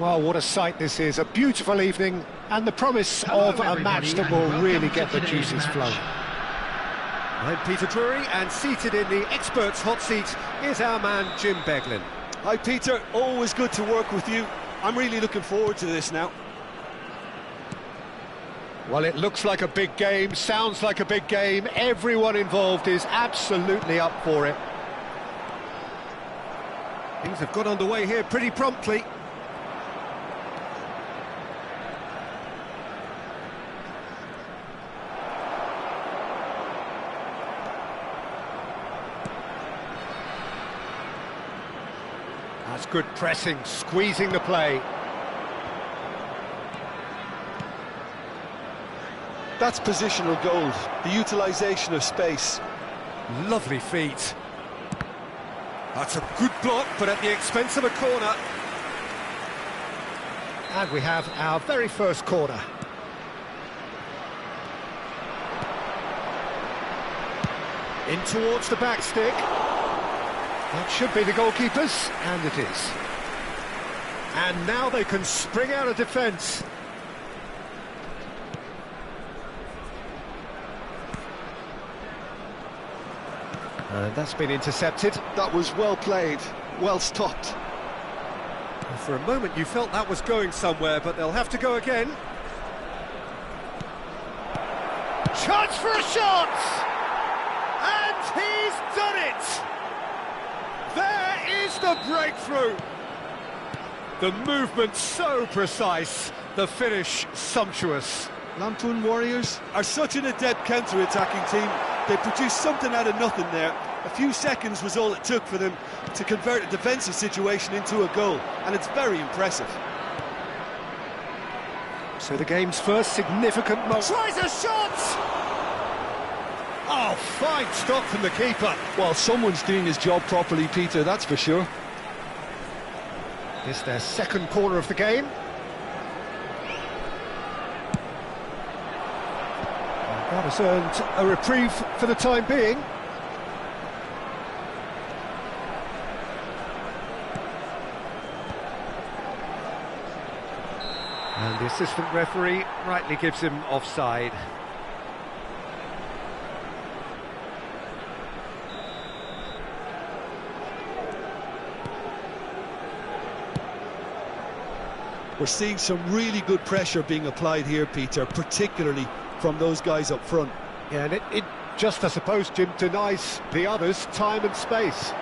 Well, what a sight this is. A beautiful evening and the promise of a match that will really get the juices flowing. I'm Peter Drury, and seated in the experts' hot seat is our man Jim Beglin. Hi Peter, always good to work with you. I'm really looking forward to this now. Well, it looks like a big game, sounds like a big game. Everyone involved is absolutely up for it. Things have got underway here pretty promptly. That's good pressing, squeezing the play. That's positional gold, the utilisation of space. Lovely feet. That's a good block, but at the expense of a corner. And we have our very first corner. In towards the back stick. That should be the goalkeeper's, and it is. And now they can spring out of defence. And that's been intercepted. That was well played, well stopped. For a moment you felt that was going somewhere, but they'll have to go again. Chance for a shot! And he's done it! There is the breakthrough! The movement so precise, the finish sumptuous. Lampoon Warriors are such an adept counter-attacking team. They produced something out of nothing there. A few seconds was all it took for them to convert a defensive situation into a goal, and it's very impressive. So the game's first significant moment. Tries a shot! Oh, fine stop from the keeper. Well, someone's doing his job properly, Peter, that's for sure. It's their second corner of the game. That has earned a reprieve for the time being. And the assistant referee rightly gives him offside. We're seeing some really good pressure being applied here, Peter, particularly from those guys up front. Yeah, and it just, I suppose, Jim, denies the others time and space.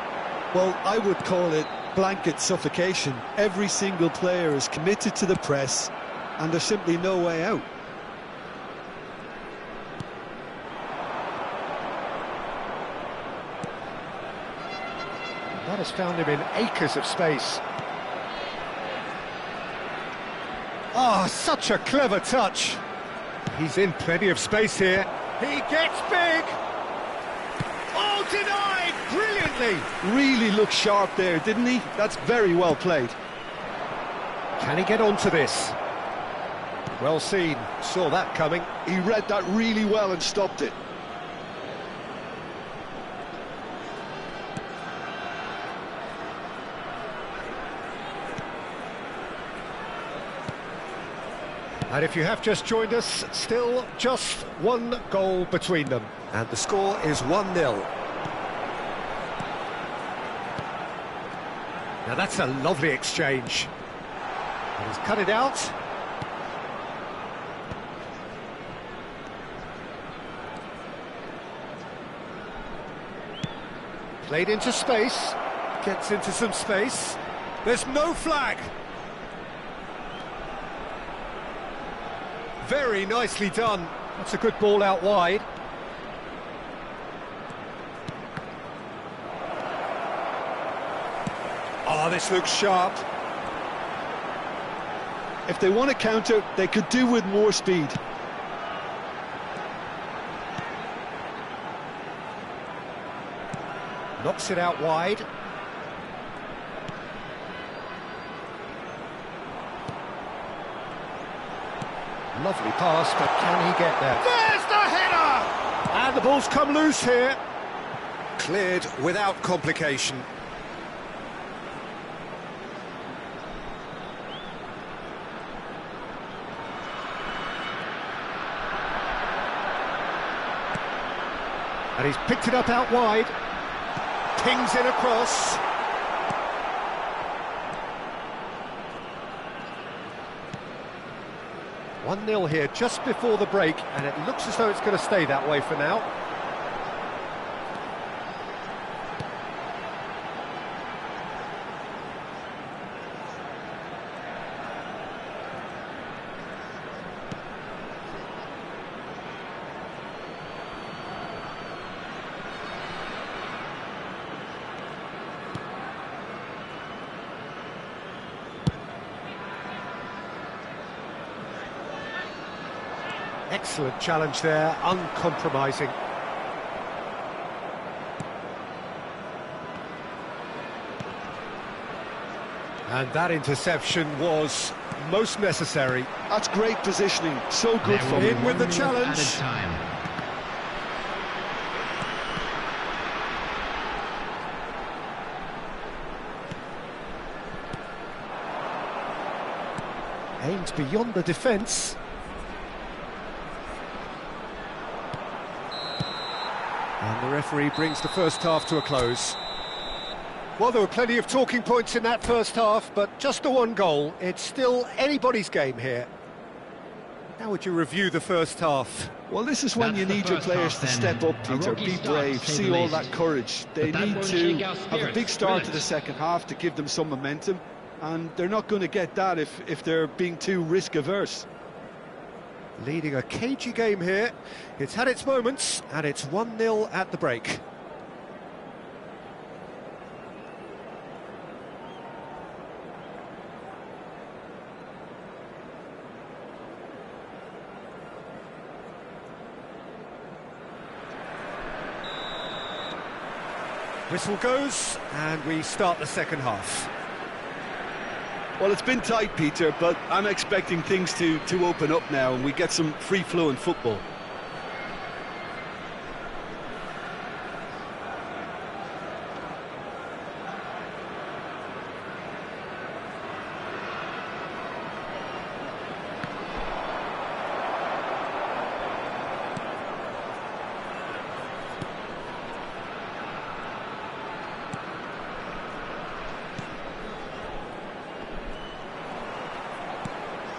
Well, I would call it blanket suffocation. Every single player is committed to the press, and there's simply no way out. That has found him in acres of space. Ah, such a clever touch. He's in plenty of space here. He gets big. Oh, denied brilliantly. Really looked sharp there, didn't he? That's very well played. Can he get onto this? Well seen, saw that coming. He read that really well and stopped it. And if you have just joined us, still just one goal between them. And the score is 1-0. Now that's a lovely exchange. And he's cut it out. Played into space. Gets into some space. There's no flag. Very nicely done. That's a good ball out wide. Oh, this looks sharp. If they want to counter, they could do with more speed. Knocks it out wide. Lovely pass, but can he get there? There's the header! And the ball's come loose here. Cleared without complication. And he's picked it up out wide. Pings it across. One 0 here just before the break, and it looks as though it's going to stay that way for now. Excellent challenge there, uncompromising. And that interception was most necessary. That's great positioning, so good for him. In with the challenge. Aimed beyond the defence. And the referee brings the first half to a close. Well, there were plenty of talking points in that first half, but just the one goal. It's still anybody's game here. How would you review the first half? Well, this is when you need your players to step up, Peter, be brave, see all that courage. They need to have a big start to the second half to give them some momentum, and they're not going to get that if they're being too risk-averse. Leading a cagey game here. It's had its moments, and it's 1-0 at the break. Whistle goes, and we start the second half. Well, it's been tight, Peter, but I'm expecting things to open up now and we get some free-flowing football.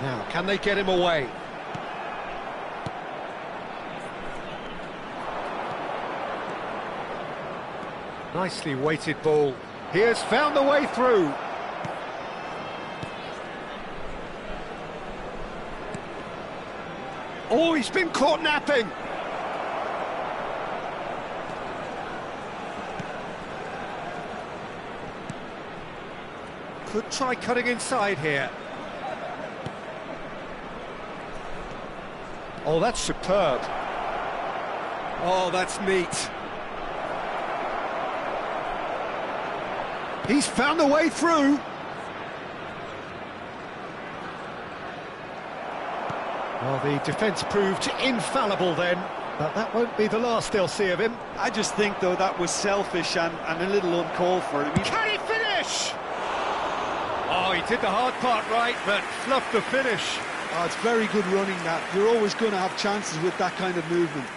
Now, can they get him away? Nicely weighted ball. He has found the way through. Oh, he's been caught napping. Could try cutting inside here. Oh, that's superb. Oh, that's neat. He's found a way through. Well, the defence proved infallible then, but that won't be the last they'll see of him. I just think, though, that was selfish and a little uncalled for. Can he finish? Oh, he did the hard part right, but fluffed the finish. Oh, it's very good running, that. You're always going to have chances with that kind of movement.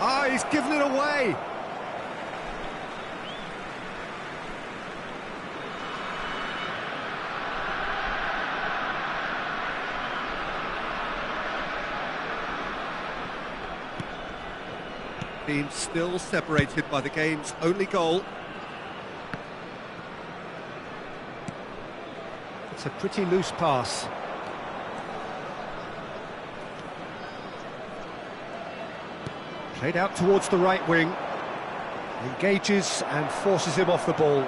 Ah, he's given it away. Team still separated by the game's only goal. It's a pretty loose pass. Played out towards the right wing. Engages and forces him off the ball.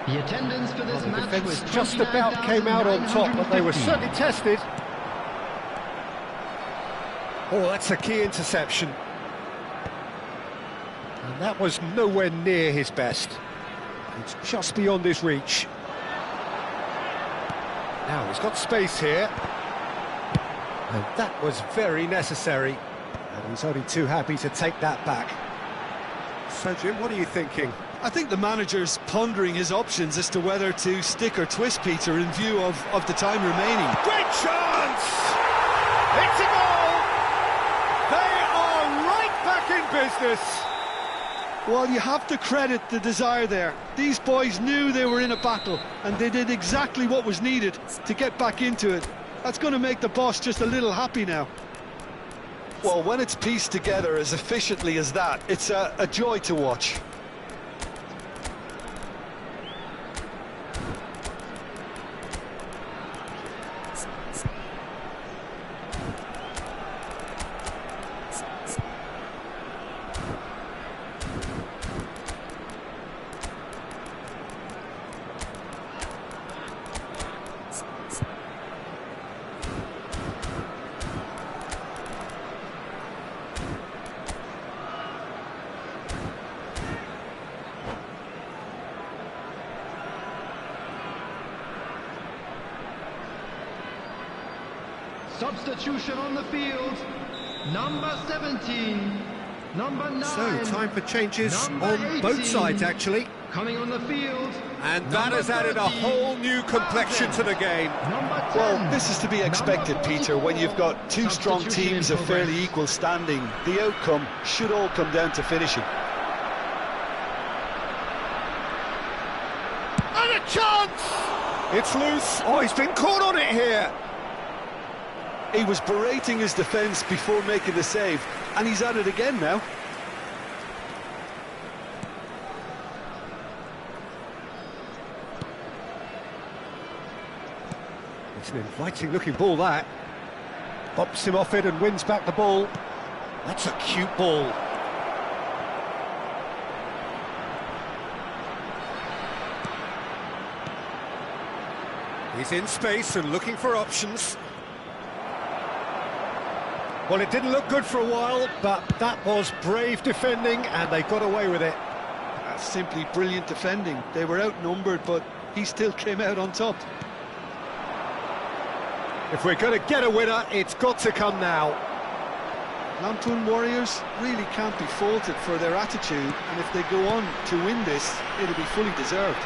The attendance for this match was just about came out on top, but they were certainly tested. Oh, that's a key interception. And that was nowhere near his best. It's just beyond his reach. Now he's got space here. And that was very necessary. And he's only too happy to take that back. So, Jim, what are you thinking? I think the manager's pondering his options as to whether to stick or twist, Peter, in view of the time remaining. Great chance! It's a goal! They are right back in business. Well, you have to credit the desire there. These boys knew they were in a battle, and they did exactly what was needed to get back into it. That's going to make the boss just a little happy now. Well, when it's pieced together as efficiently as that, it's a joy to watch. Substitution on the field. Number 17. Number 9. So, time for changes Number on 18. both sides, actually. Coming on the field. And that has added a whole new complexion to the game. Number 10. Well, this is to be expected, Peter, when you've got two strong Substitution teams in of fairly progress. equal standing. The outcome should all come down to finishing. And a chance! It's loose. Oh, he's been caught on it here. He was berating his defence before making the save, and he's at it again now. It's an inviting-looking ball, that. Bops him off it and wins back the ball. That's a cute ball. He's in space and looking for options. Well, it didn't look good for a while, but that was brave defending, and they got away with it. That's simply brilliant defending. They were outnumbered, but he still came out on top. If we're going to get a winner, it's got to come now. Lampoon Warriors really can't be faulted for their attitude, and if they go on to win this, it'll be fully deserved.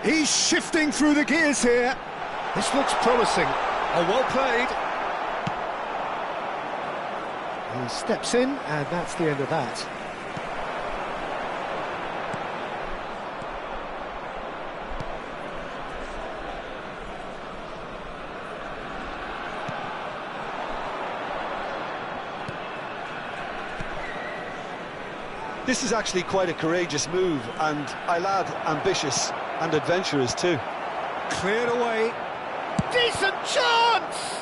He's shifting through the gears here. This looks promising. Oh, well played. He steps in, and that's the end of that. This is actually quite a courageous move, and I'll add ambitious and adventurous too. Cleared away. Decent chance!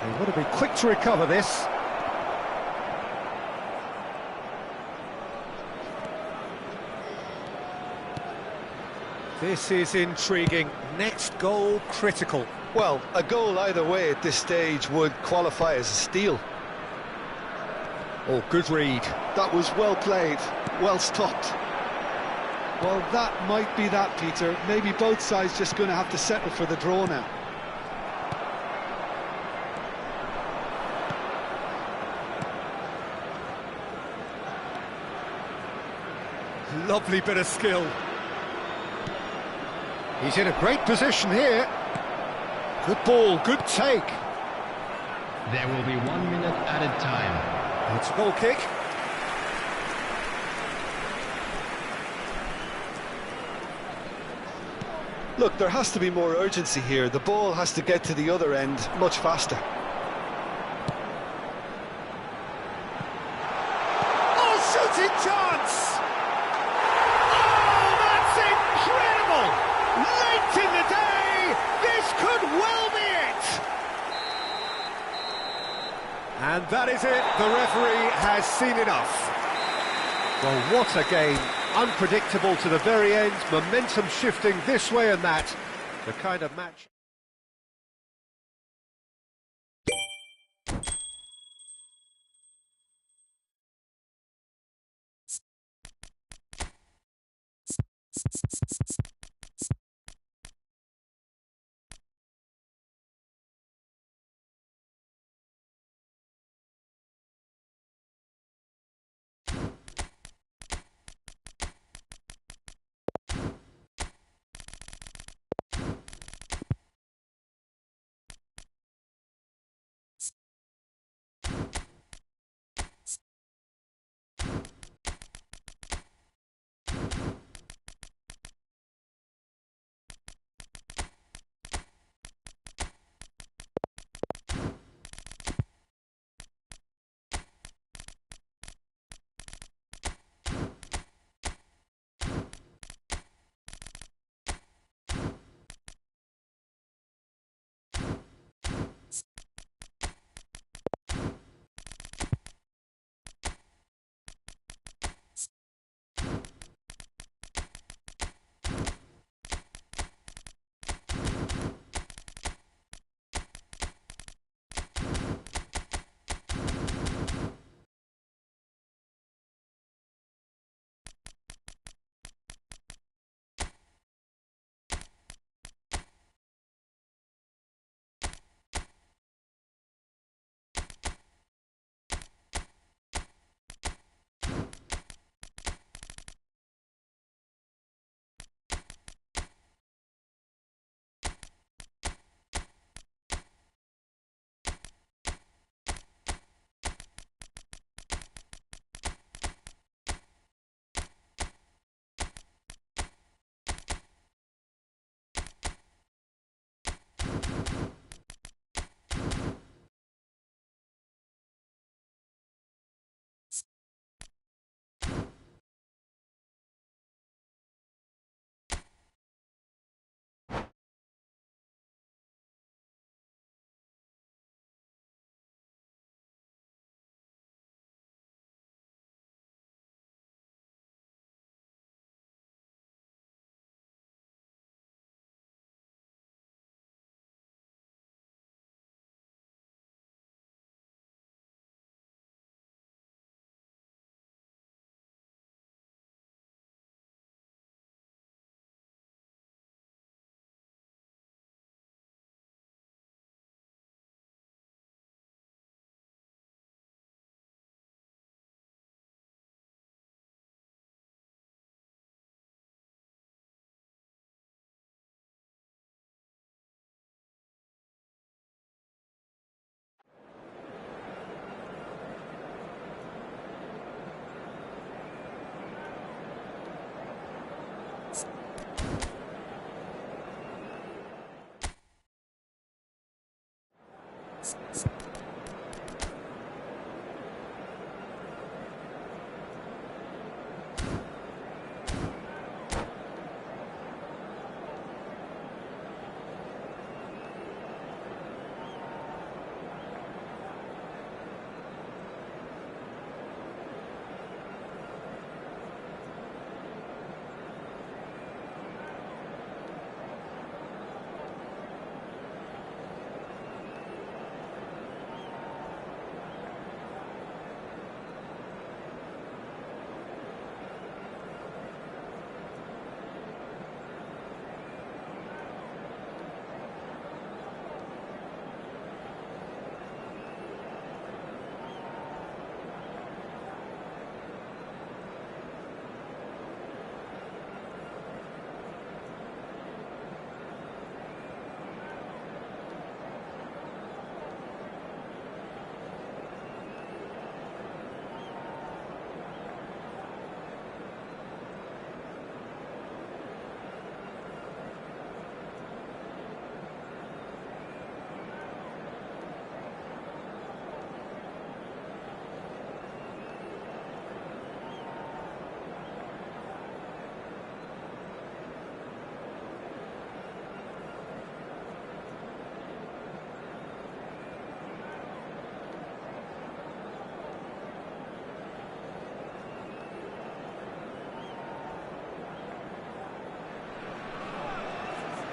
They want to be quick to recover this. This is intriguing. Next goal critical. Well, a goal either way at this stage would qualify as a steal. Oh, good read. That was well played, well stopped. Well, that might be that, Peter. Maybe both sides just going to have to settle for the draw now. Lovely bit of skill. He's in a great position here. Good ball, good take. There will be 1 minute added time. It's a goal kick. Look, there has to be more urgency here. The ball has to get to the other end much faster. Oh, shooting chance! Oh, that's incredible! Late in the day, this could well be it! And that is it. The referee has seen enough. Well, what a game. Unpredictable to the very end, momentum shifting this way and that. The kind of match...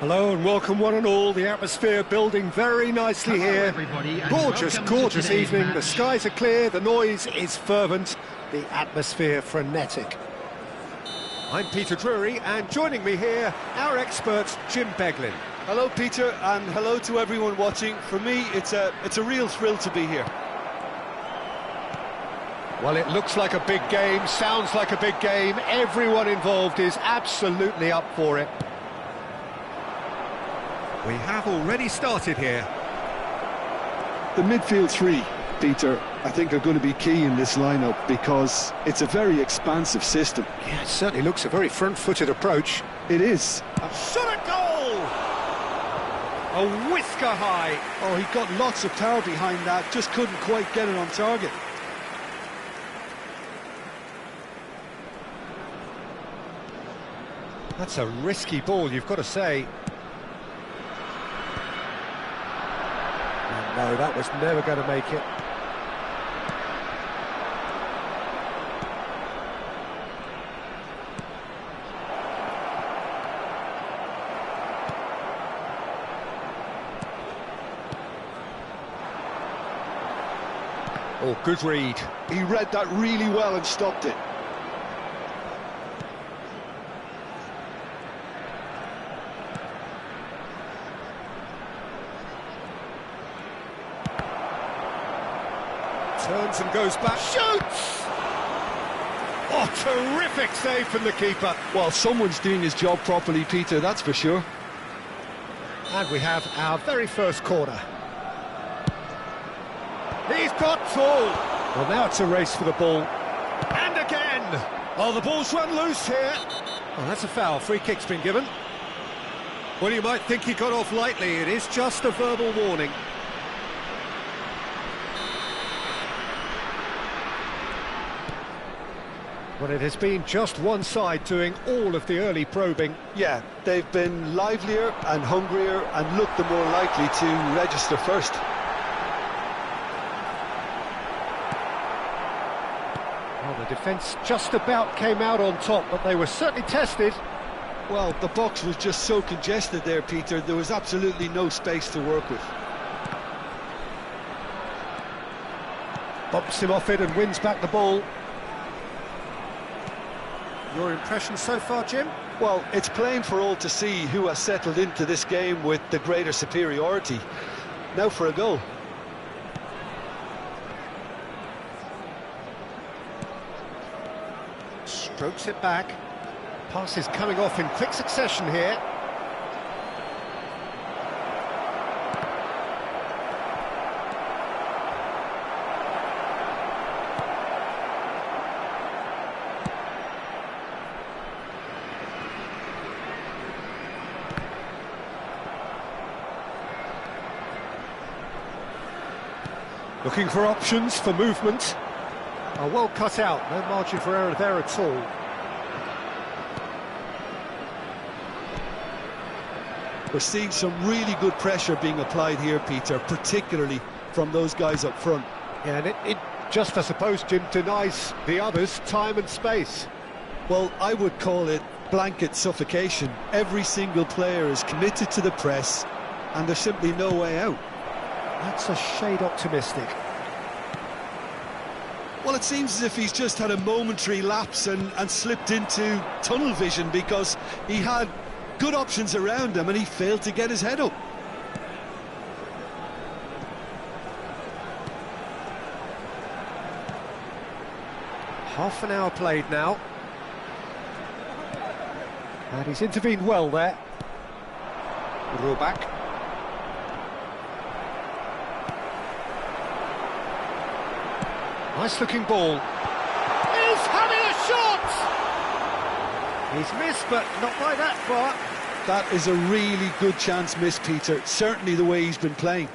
Hello and welcome one and all. The atmosphere building very nicely here. Gorgeous, gorgeous evening. The skies are clear, the noise is fervent, the atmosphere frenetic. I'm Peter Drury, and joining me here, our expert Jim Beglin. Hello, Peter, and hello to everyone watching. For me, it's a real thrill to be here. Well, it looks like a big game, sounds like a big game. Everyone involved is absolutely up for it. We have already started here. The midfield three, Peter, I think are going to be key in this lineup because it's a very expansive system. Yeah, it certainly looks a very front-footed approach. It is. A shot at goal! A whisker high. Oh, he got lots of power behind that, just couldn't quite get it on target. That's a risky ball, you've got to say. Oh, no, that was never going to make it. Oh, good read. He read that really well and stopped it. Turns and goes back, shoots! Oh, terrific save from the keeper. Well, someone's doing his job properly, Peter, that's for sure. And we have our very first corner. He's got tall. Well, now it's a race for the ball. And again! Oh, the ball's run loose here. Oh, that's a foul. Free kick's been given. Well, you might think he got off lightly. It is just a verbal warning. Well, it has been just one side doing all of the early probing. Yeah, they've been livelier and hungrier and looked the more likely to register first. Well, the defence just about came out on top, but they were certainly tested. Well, the box was just so congested there, Peter, there was absolutely no space to work with. Bumps him off it and wins back the ball. Your impression so far, Jim? Well, it's plain for all to see who has settled into this game with the greater superiority. Now for a goal. Strokes it back. Pass is coming off in quick succession here. Looking for options for movement. Oh, well cut out, no margin for error there at all. We're seeing some really good pressure being applied here, Peter, particularly from those guys up front. Yeah, and it just, I suppose, Jim, denies the others time and space. Well, I would call it blanket suffocation. Every single player is committed to the press, and there's simply no way out. That's a shade optimistic. Well, it seems as if he's just had a momentary lapse and slipped into tunnel vision because he had good options around him and he failed to get his head up. Half an hour played now. And he's intervened well there. Roll back. Nice looking ball. He's having a shot! He's missed, but not by that far. That is a really good chance miss, Peter. Certainly the way he's been playing.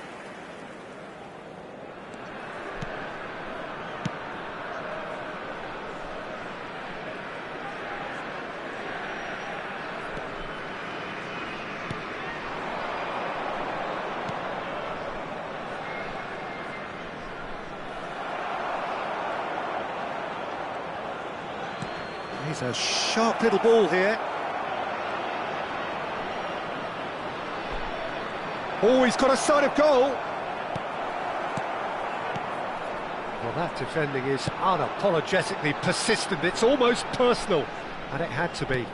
He's a sharp little ball here. Oh, he's got a sight of goal. Well, that defending is unapologetically persistent. It's almost personal, and it had to be.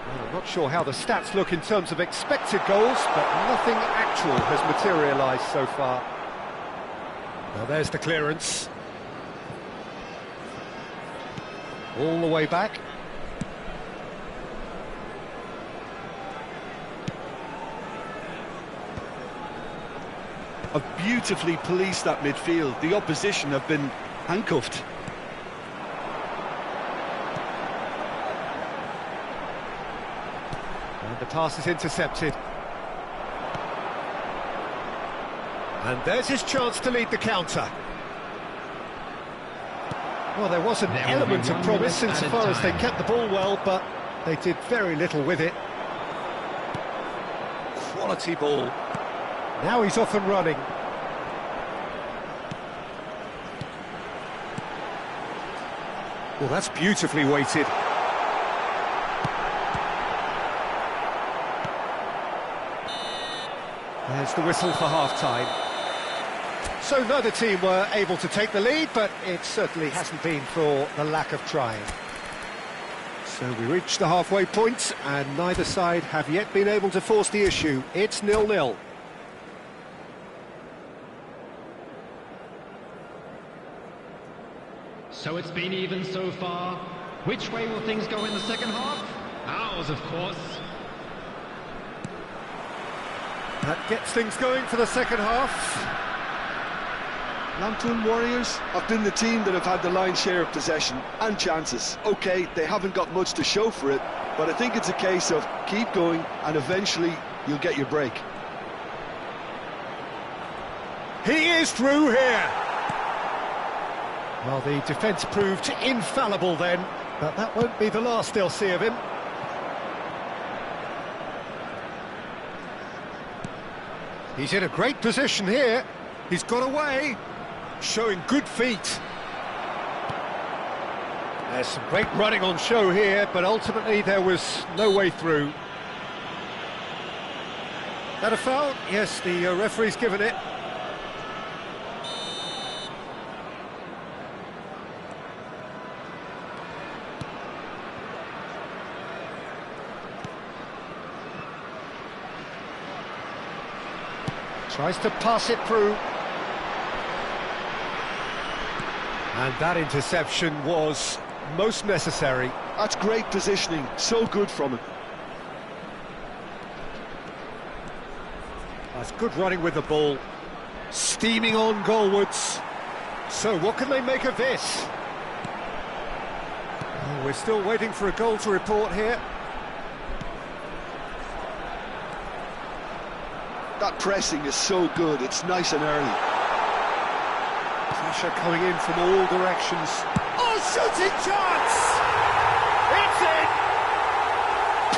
Well, I'm not sure how the stats look in terms of expected goals, but nothing actual has materialised so far. Now there's the clearance. All the way back. Have beautifully policed that midfield. The opposition have been handcuffed. And the pass is intercepted. And there's his chance to lead the counter. Well, there was an element of promise insofar as they kept the ball well, but they did very little with it. Quality ball. Now he's off and running. Well, that's beautifully weighted. There's the whistle for half-time. So neither team were able to take the lead, but it certainly hasn't been for the lack of trying. So we reach the halfway point, and neither side have yet been able to force the issue. It's 0-0. So it's been even so far. Which way will things go in the second half? Ours, of course. That gets things going for the second half. Lampoon Warriors have been the team that have had the lion's share of possession and chances. OK, they haven't got much to show for it, but I think it's a case of keep going and eventually you'll get your break. He is through here. Well, the defence proved infallible then, but that won't be the last they'll see of him. He's in a great position here. He's got away, showing good feet. There's some great running on show here, but ultimately there was no way through. That a foul? Yes, the referee's given it. Tries to pass it through. And that interception was most necessary. That's great positioning, so good from him. That's good running with the ball. Steaming on goalwards. So what can they make of this? Oh, we're still waiting for a goal to report here. That pressing is so good, it's nice and early. Pressure coming in from all directions. Oh, shooting chance!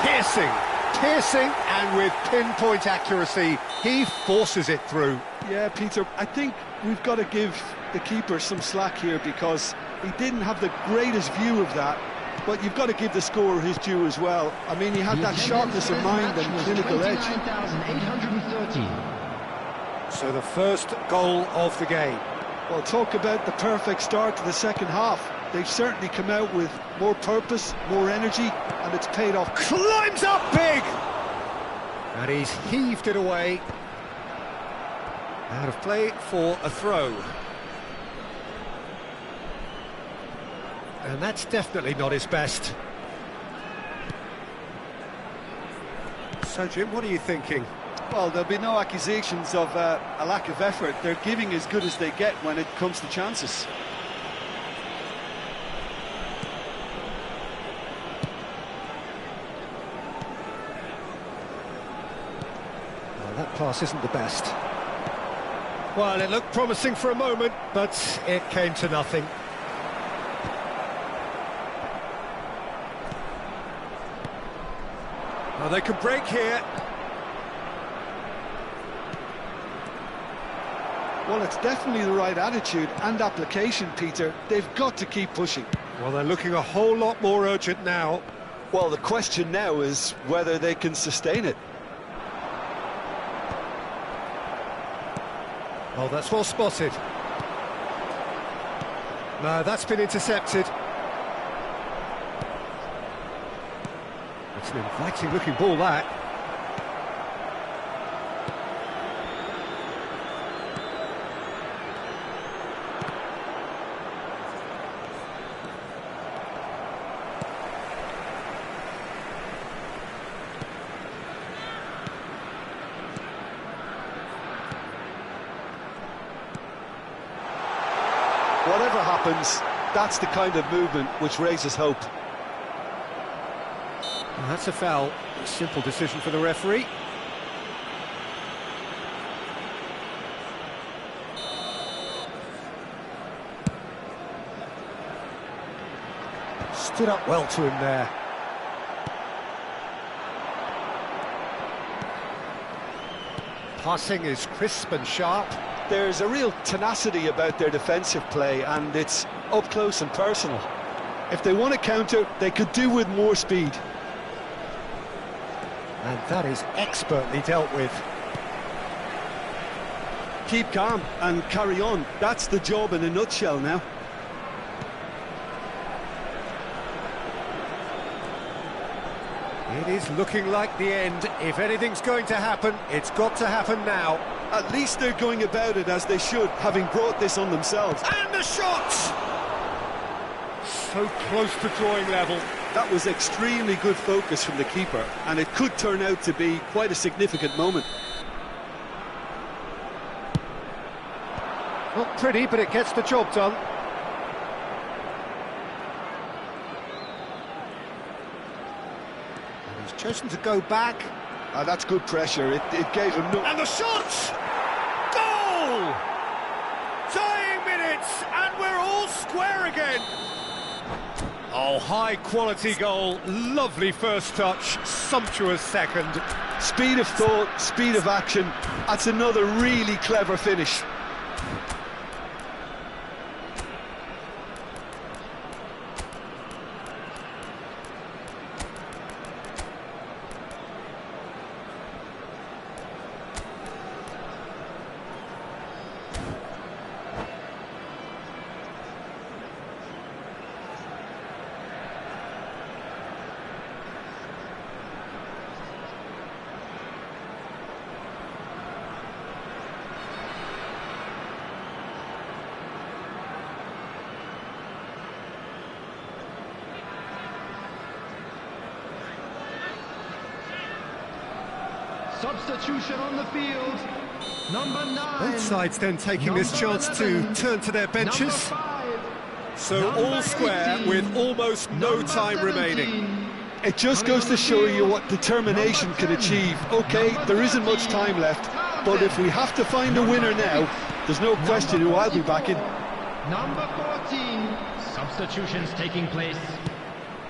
It's in! Piercing, and with pinpoint accuracy, he forces it through. Yeah, Peter, I think we've got to give the keeper some slack here because he didn't have the greatest view of that. But you've got to give the scorer his due as well. I mean, he had that sharpness of mind and clinical edge. 29,830. So the first goal of the game. Well, talk about the perfect start to the second half. They've certainly come out with more purpose, more energy, and it's paid off. Climbs up big! And he's heaved it away. Out of play for a throw. And that's definitely not his best. So, Jim, what are you thinking? Well, there'll be no accusations of a lack of effort. They're giving as good as they get when it comes to chances. Well, that pass isn't the best. Well, it looked promising for a moment, but it came to nothing. Well, they can break here. Well, it's definitely the right attitude and application, Peter. They've got to keep pushing. Well, they're looking a whole lot more urgent now. Well, the question now is whether they can sustain it. Oh, that's well spotted. No, that's been intercepted. It's an inviting looking ball, that. Whatever happens, that's the kind of movement which raises hope. And that's a foul. Simple decision for the referee. Stood up well to him there. Passing is crisp and sharp. There's a real tenacity about their defensive play, and it's up close and personal. If they want to counter, they could do with more speed. And that is expertly dealt with. Keep calm and carry on. That's the job in a nutshell now. It is looking like the end. If anything's going to happen, it's got to happen now. At least they're going about it as they should, having brought this on themselves. And the shot! So close to drawing level. That was extremely good focus from the keeper, and it could turn out to be quite a significant moment. Not pretty, but it gets the job done. And he's chosen to go back. That's good pressure. It gave him no... And the shot! Goal! Tying minutes, and we're all square again. Oh, high-quality goal. Lovely first touch, sumptuous second. Speed of thought, speed of action. That's another really clever finish. Substitution on the field. Number 9. Both sides then taking this chance 11. to turn to their benches. Number 5. So Number all square 18. with almost no Number time 17. remaining. It just goes to show you what determination can achieve. OK, there isn't much time left, but if we have to find a winner now, there's no question who I'll be backing. Number 14. Substitutions taking place.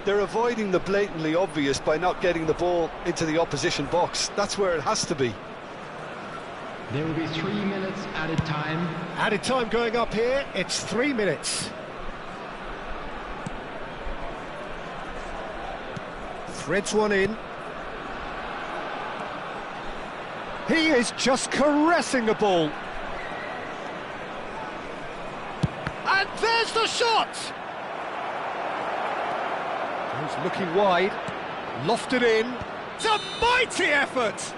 They're avoiding the blatantly obvious by not getting the ball into the opposition box. That's where it has to be. There will be 3 minutes added time. Added time going up here, it's 3 minutes. Threads one in. He is just caressing the ball. And there's the shot! He's looking wide, lofted in. It's a mighty effort!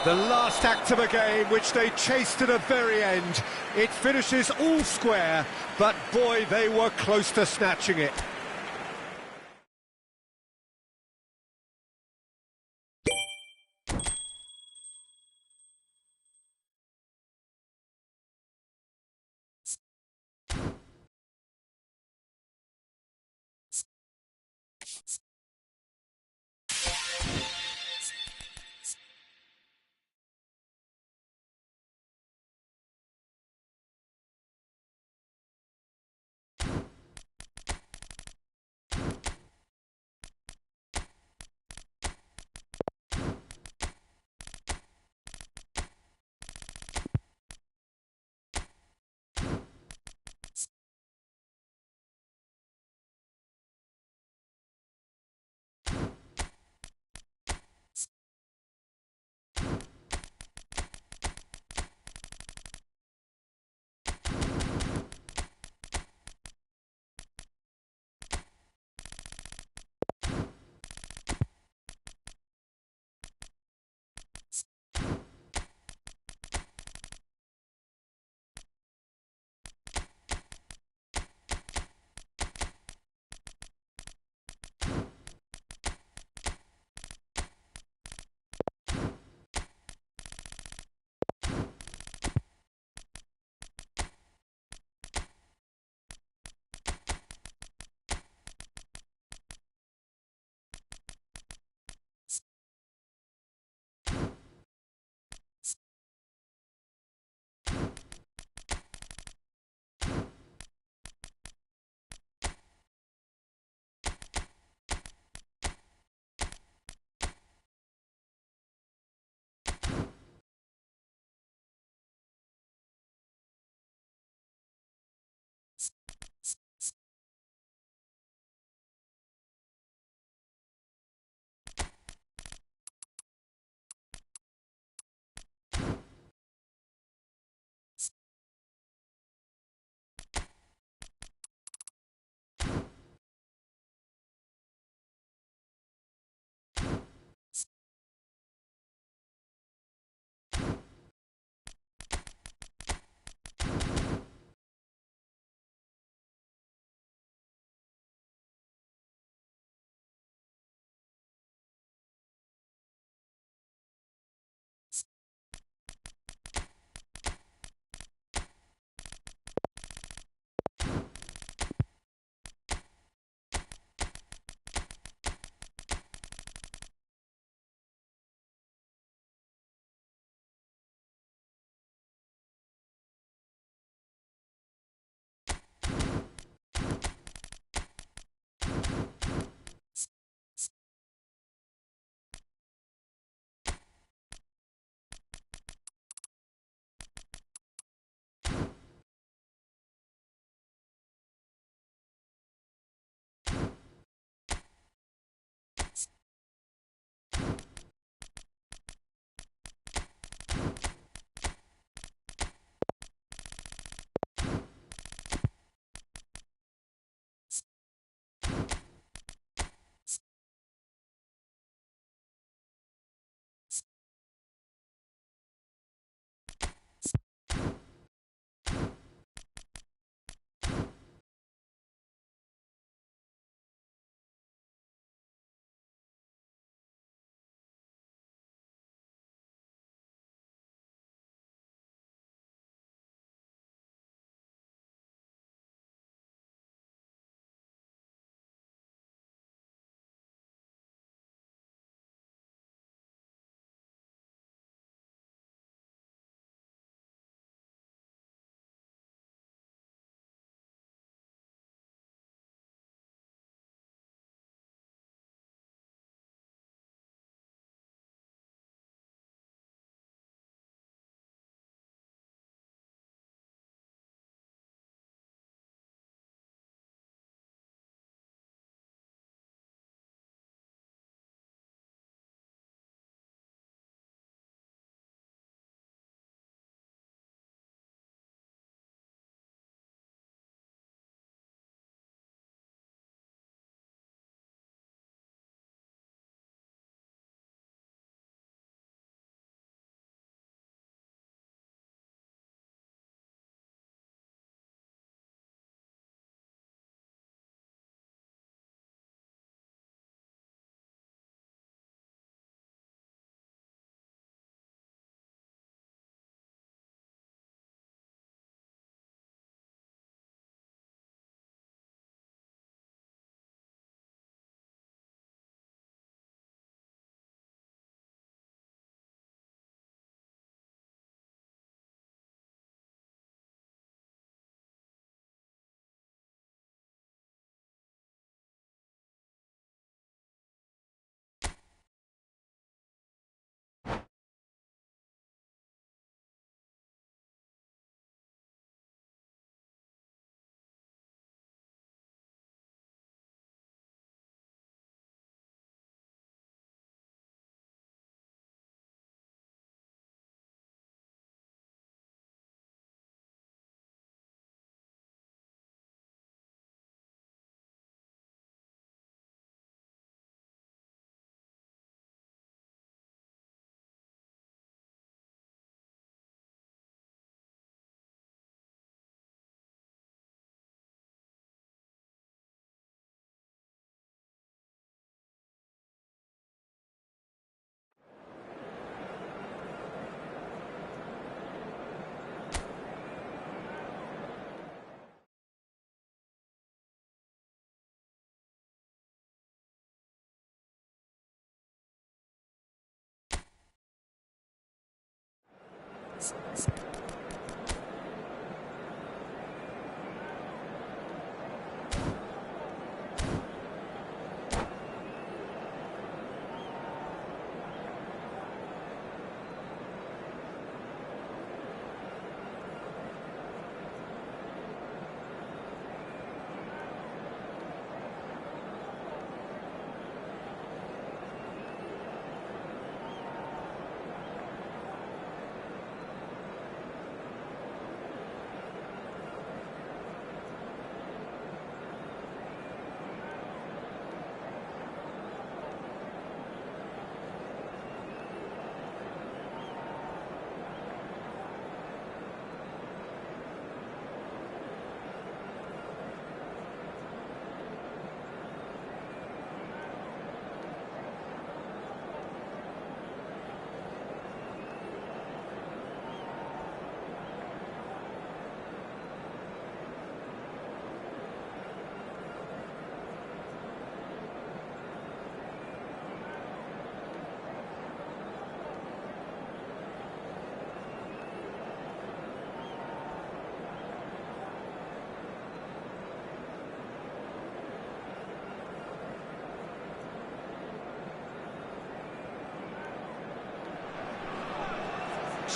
The last act of a game which they chased to the very end. It finishes all square, but boy, they were close to snatching it.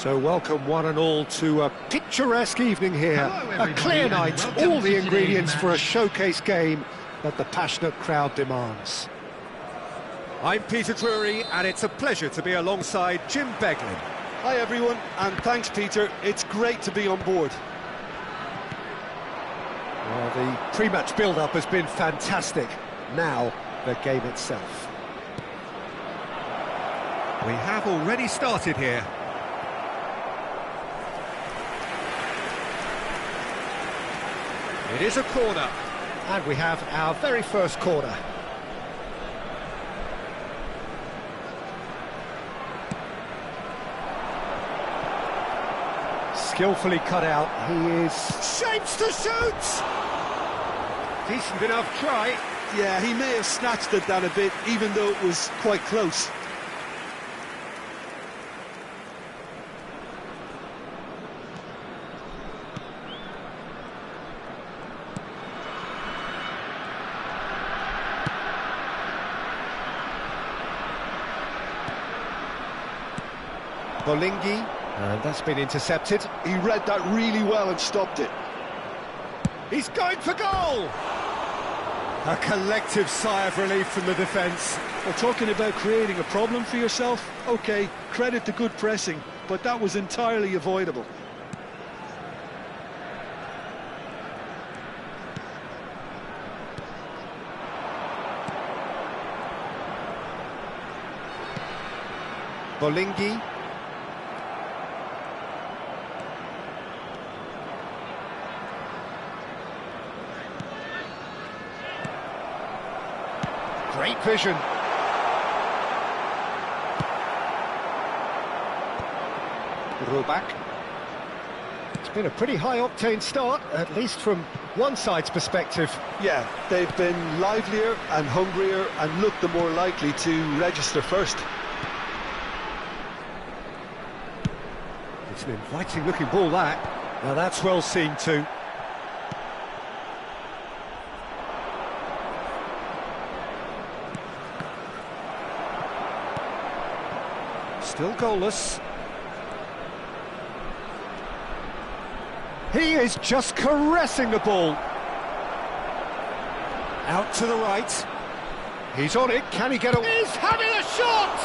So welcome one and all to a picturesque evening here. Hello, A everybody, clear and night, welcome all the to ingredients today's for a match. showcase game that the passionate crowd demands. I'm Peter Drury, and it's a pleasure to be alongside Jim Beglin. Hi everyone, and thanks Peter, it's great to be on board. Well, the pre-match build-up has been fantastic. Now, the game itself. We have already started here. It is a corner, and we have our very first corner. Skillfully cut out, he is shapes to shoot! Decent enough try. Yeah, he may have snatched it down a bit, even though it was quite close. Bolingi, and that's been intercepted. He read that really well and stopped it. He's going for goal! A collective sigh of relief from the defence. Well, talking about creating a problem for yourself, OK, credit to good pressing, but that was entirely avoidable. Bolingi. Great vision. Rubak. It's been a pretty high-octane start, at least from one side's perspective. Yeah, they've been livelier and hungrier and looked the more likely to register first. It's an inviting-looking ball, that. Now that's well seen too. Still goalless. He is just caressing the ball. Out to the right. He's on it. Can he get away? He's having a shot!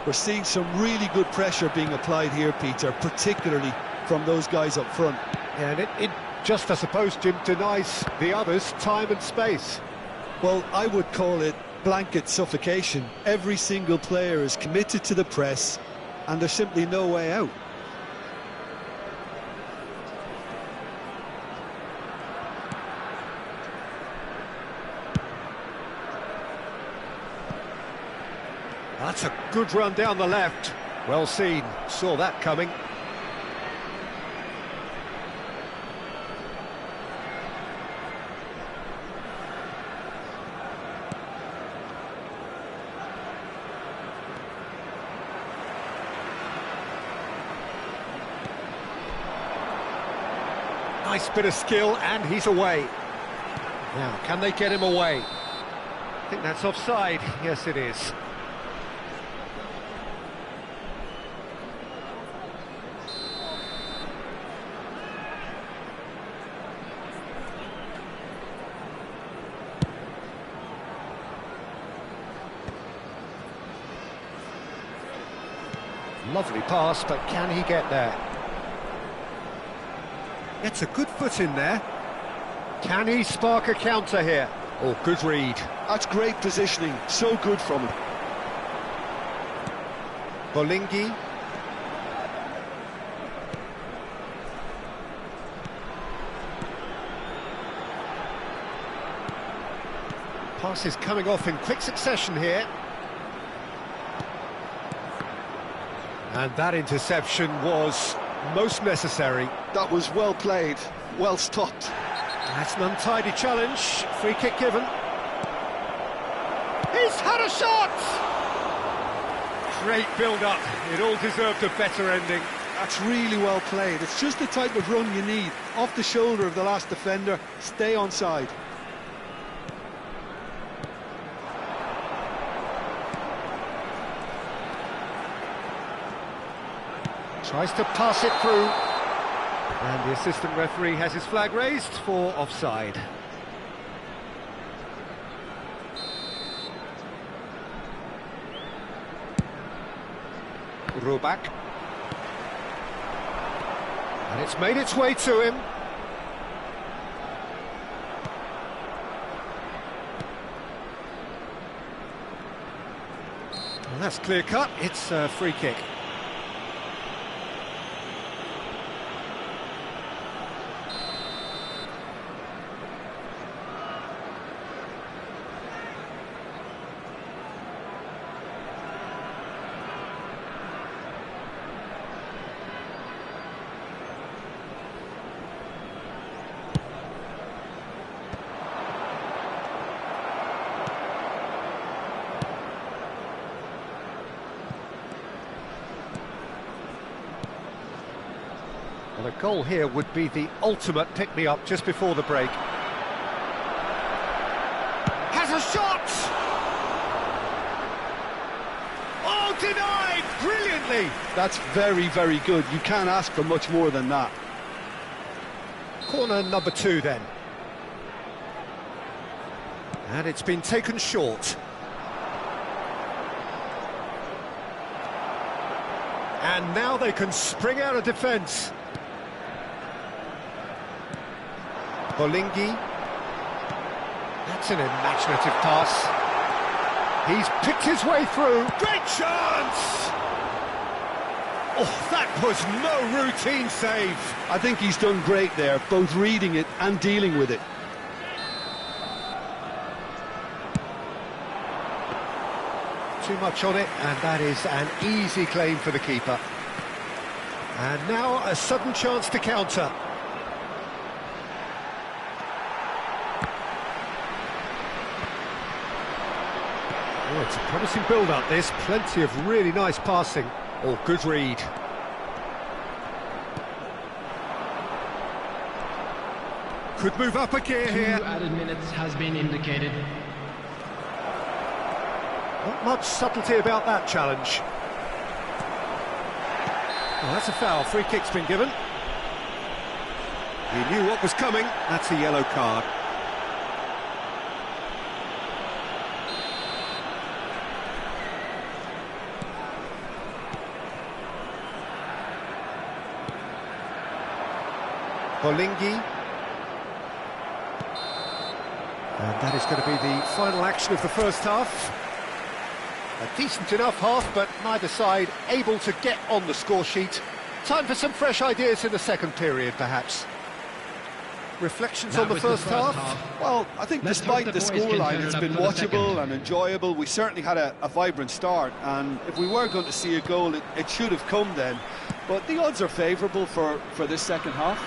We're seeing some really good pressure being applied here, Peter, particularly from those guys up front. And it just, I suppose, Jim, denies the others time and space. Well, I would call it blanket suffocation. Every single player is committed to the press, and there's simply no way out. That's a good run down the left. Well seen. Saw that coming. Nice bit of skill, and he's away. Now, can they get him away? I think that's offside. Yes, it is. Lovely pass, but can he get there? Gets a good foot in there. Can he spark a counter here? Oh, good read. That's great positioning, so good from him. Bolingi. Passes coming off in quick succession here. And that interception was most necessary. That was well played, well stopped. That's an untidy challenge. Free kick given. He's had a shot! Great build-up. It all deserved a better ending. That's really well played. It's just the type of run you need. Off the shoulder of the last defender, stay onside. Tries to pass it through. And the assistant referee has his flag raised for offside. Rubak. And it's made its way to him. Well, that's clear cut. It's a free kick. Well, a goal here would be the ultimate pick-me-up just before the break. Has a shot! Oh, denied! Brilliantly! That's very, very good. You can't ask for much more than that. Corner number 2 then. And it's been taken short. And now they can spring out of defence. Bolingi. That's an imaginative pass. He's picked his way through. Great chance! Oh, that was no routine save. I think he's done great there, both reading it and dealing with it. Too much on it, and that is an easy claim for the keeper. And now a sudden chance to counter. Oh, it's a promising build-up, this. Plenty of really nice passing. Oh, good read. Could move up a gear here. 2 added minutes has been indicated. Not much subtlety about that challenge. Well, that's a foul. Free kick's been given. He knew what was coming. That's a yellow card. Bolingi. And that is going to be the final action of the first half. A decent enough half, but neither side able to get on the score sheet. Time for some fresh ideas in the second period, perhaps. Reflections on the first half? Well, I think despite the scoreline, it's been watchable and enjoyable. We certainly had a vibrant start, and if we were going to see a goal, it should have come then. But the odds are favourable for this second half.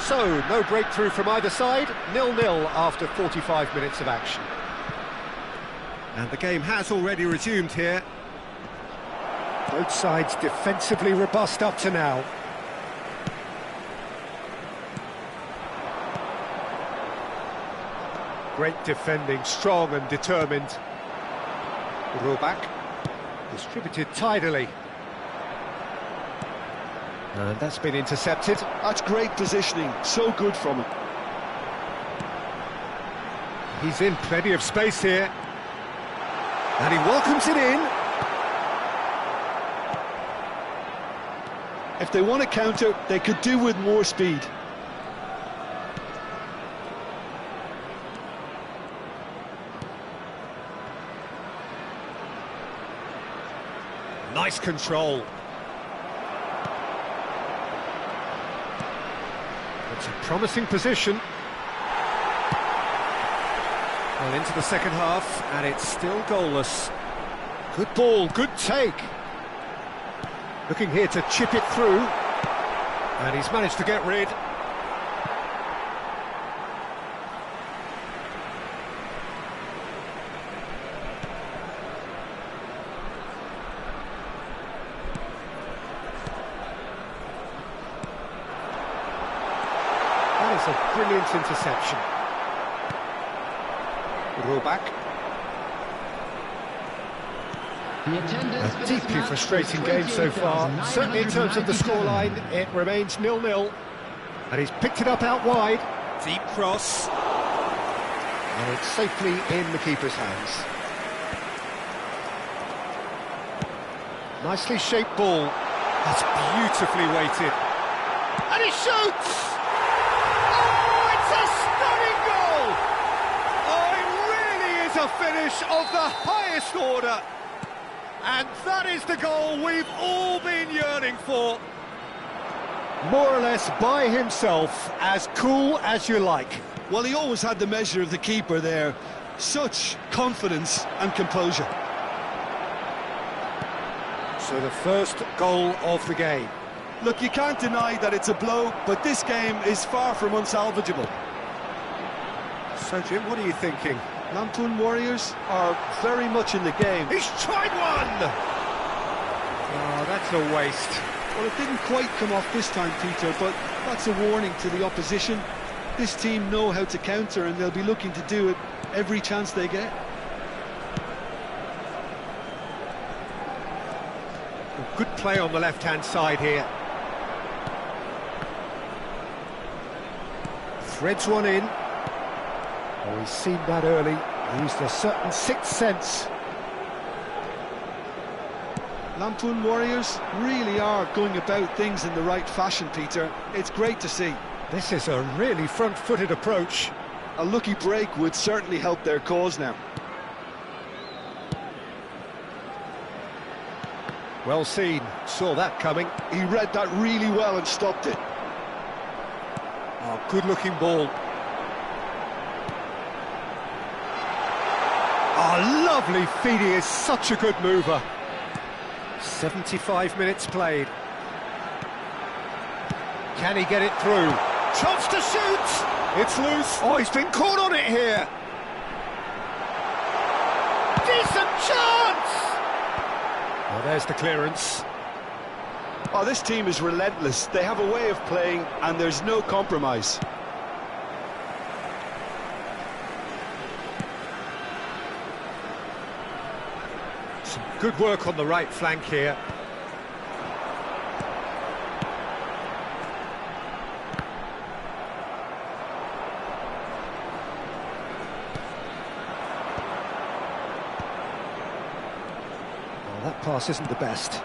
So, no breakthrough from either side, 0-0 after 45 minutes of action. And the game has already resumed here. Both sides defensively robust up to now. Great defending, strong and determined. Rollback, distributed tidily. And that's been intercepted. That's great positioning, so good from him. He's in plenty of space here. And he welcomes it in. If they want to counter, they could do with more speed. Nice control. It's a promising position. Well, into the second half, and it's still goalless. Good ball, good take. Looking here to chip it through. And he's managed to get rid. That is a brilliant interception. Rollback. A deeply frustrating game so far. Certainly in terms of the scoreline, it remains 0-0. And he's picked it up out wide. Deep cross. And it's safely in the keeper's hands. Nicely shaped ball. That's beautifully weighted. And he shoots! Oh, it's a stunning goal! Oh, it really is a finish of the highest order. And that is the goal we've all been yearning for. More or less by himself, as cool as you like. Well, he always had the measure of the keeper there. Such confidence and composure. So the first goal of the game. Look, you can't deny that it's a blow, but this game is far from unsalvageable. So, Jim, what are you thinking? Lampoon Warriors are very much in the game. He's tried one! Oh, that's a waste. Well, it didn't quite come off this time, Peter, but that's a warning to the opposition. This team know how to counter, and they'll be looking to do it every chance they get. Good play on the left-hand side here. Threads one in. Oh, he's seen that early. Used a certain sixth sense. Lampoon Warriors really are going about things in the right fashion, Peter. It's great to see. This is a really front-footed approach. A lucky break would certainly help their cause now. Well seen. Saw that coming. He read that really well and stopped it. Oh, good-looking ball. Oh, lovely feed. He is such a good mover. 75 minutes played. Can he get it through? Chance to shoot! It's loose. Oh, he's been caught on it here. Decent chance! Oh, there's the clearance. Oh, this team is relentless. They have a way of playing, and there's no compromise. Some good work on the right flank here. Well, that pass isn't the best.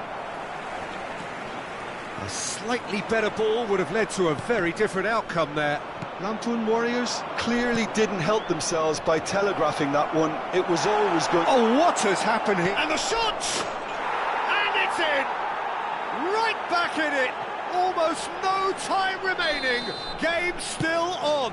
A slightly better ball would have led to a very different outcome there. Lampoon Warriors clearly didn't help themselves by telegraphing that one. It was always going... Oh, what has happened here? And the shot! And it's in! Right back in it! Almost no time remaining. Game still on.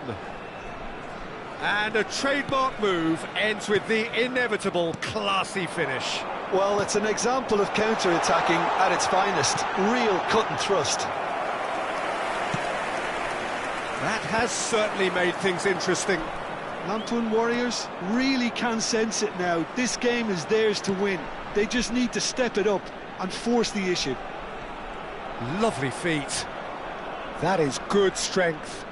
And a trademark move ends with the inevitable classy finish. Well, it's an example of counter-attacking at its finest. Real cut and thrust. That has certainly made things interesting. Lampoon Warriors really can sense it now. This game is theirs to win. They just need to step it up and force the issue. Lovely feet. That is good strength.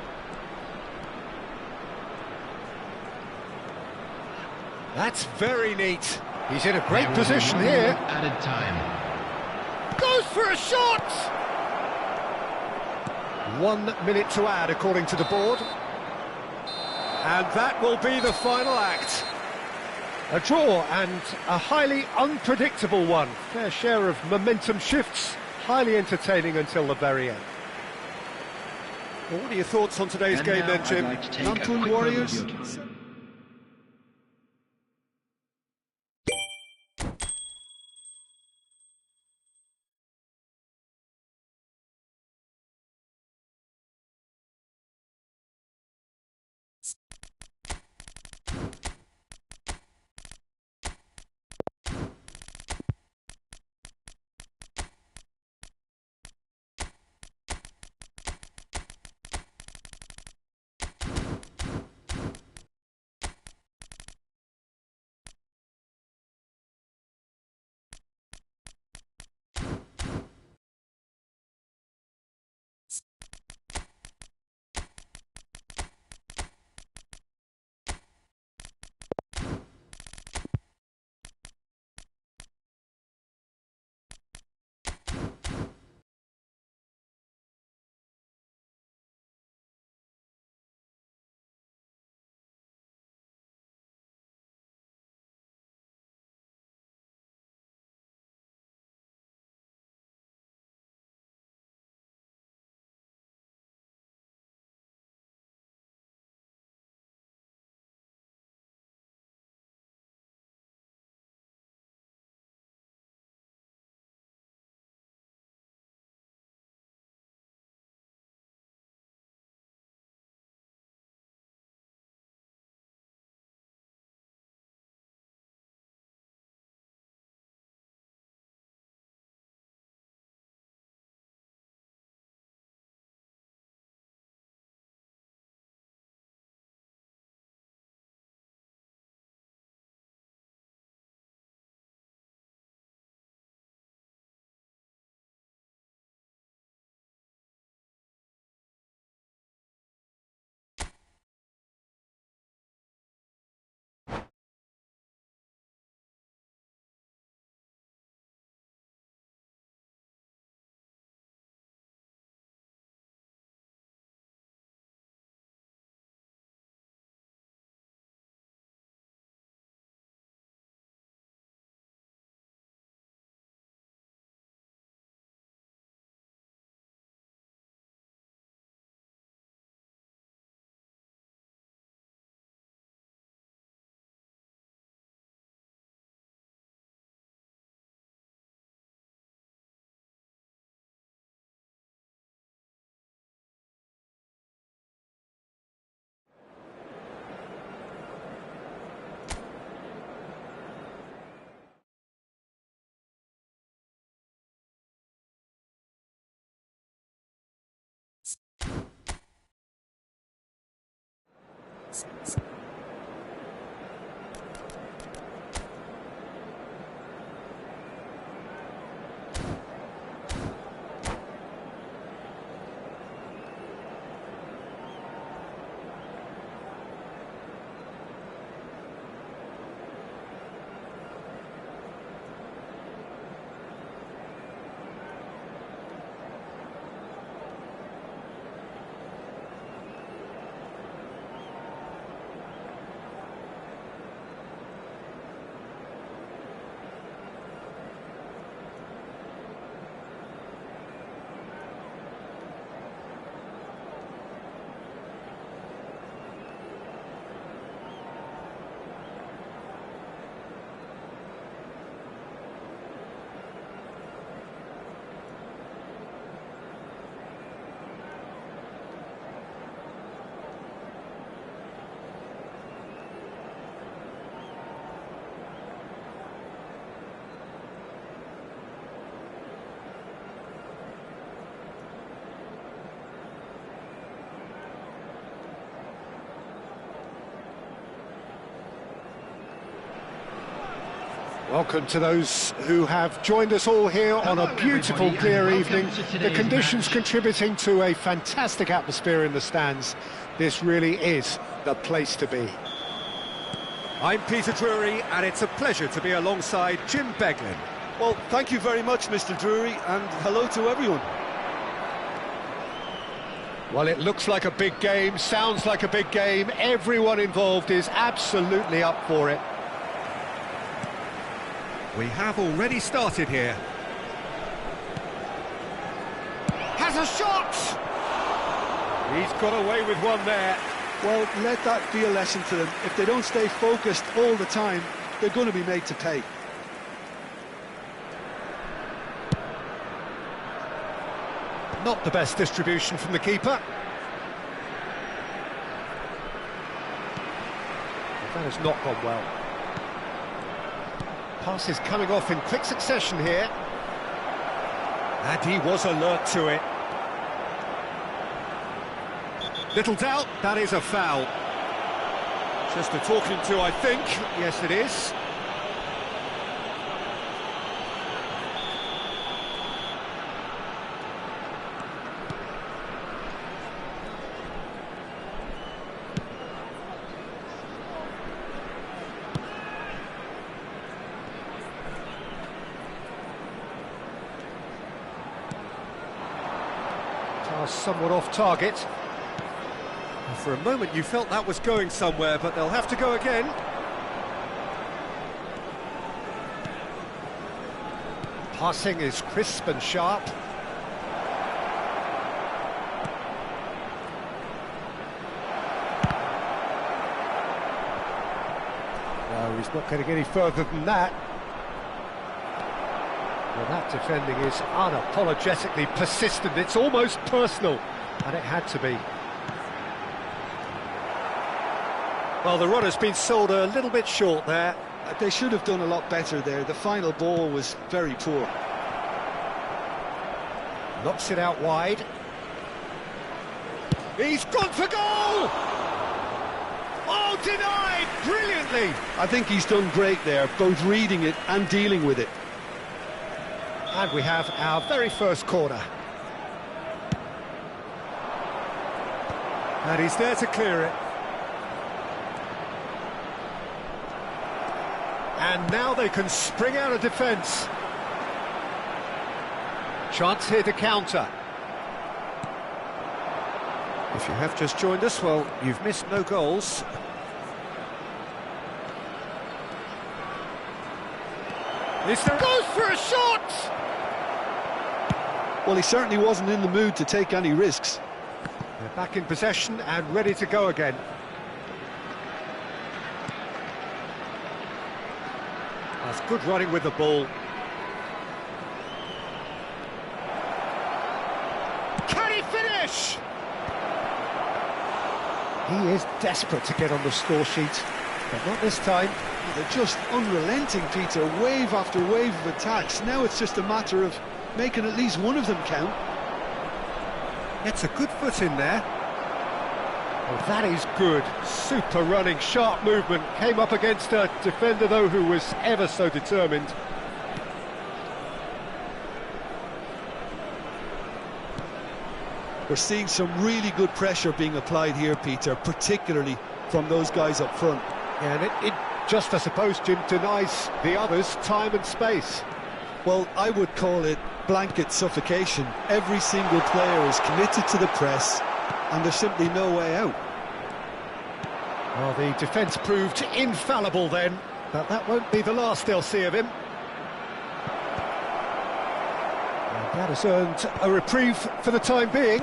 That's very neat. He's in a great There will be position 1 here. minute added time. Goes for a shot! 1 minute to add, according to the board. And that will be the final act. A draw, and a highly unpredictable one. Fair share of momentum shifts, highly entertaining until the very end. Well, what are your thoughts on today's And game now then, I'd Jim? like to take a Lampoon quick Warriors. overview. Welcome to those who have joined us all here on a beautiful, everybody, clear and evening. welcome to The today's conditions match. contributing to a fantastic atmosphere in the stands. This really is the place to be. I'm Peter Drury, and it's a pleasure to be alongside Jim Beglin. Well, thank you very much, Mr. Drury, and hello to everyone. Well, it looks like a big game, sounds like a big game. Everyone involved is absolutely up for it. We have already started here. Has a shot! He's got away with one there. Well, let that be a lesson to them. If they don't stay focused all the time, they're going to be made to pay. Not the best distribution from the keeper. That has not gone well. Pass is coming off in quick succession here. And he was alert to it. Little doubt, that is a foul. Just a talking to, I think. Yes, it is. Somewhat off target. For a moment you felt that was going somewhere, but they'll have to go again. Passing is crisp and sharp. No, he's not getting any further than that. Well, that defending is unapologetically persistent. It's almost personal, and it had to be. Well, the run has been sold a little bit short there. They should have done a lot better there. The final ball was very poor. Knocks it out wide. He's gone for goal! Oh, denied! Brilliantly! I think he's done great there, both reading it and dealing with it. And we have our very first corner. And he's there to clear it. And now they can spring out of defence. Chance here to counter. If you have just joined us, well, you've missed no goals. This goes for a shot! Well, he certainly wasn't in the mood to take any risks. They're back in possession and ready to go again. That's good running with the ball. Can he finish? He is desperate to get on the score sheet, but not this time. They're just unrelenting, Peter, wave after wave of attacks. Now it's just a matter of making at least one of them count. Gets a good foot in there. Well, that is good. Super running, sharp movement. Came up against a defender, though, who was ever so determined. We're seeing some really good pressure being applied here, Peter, particularly from those guys up front. Yeah, and it just, I suppose, Jim, denies the others time and space. Well, I would call it blanket suffocation. Every single player is committed to the press, and there's simply no way out. Well, the defence proved infallible then, but that won't be the last they'll see of him. And that has earned a reprieve for the time being.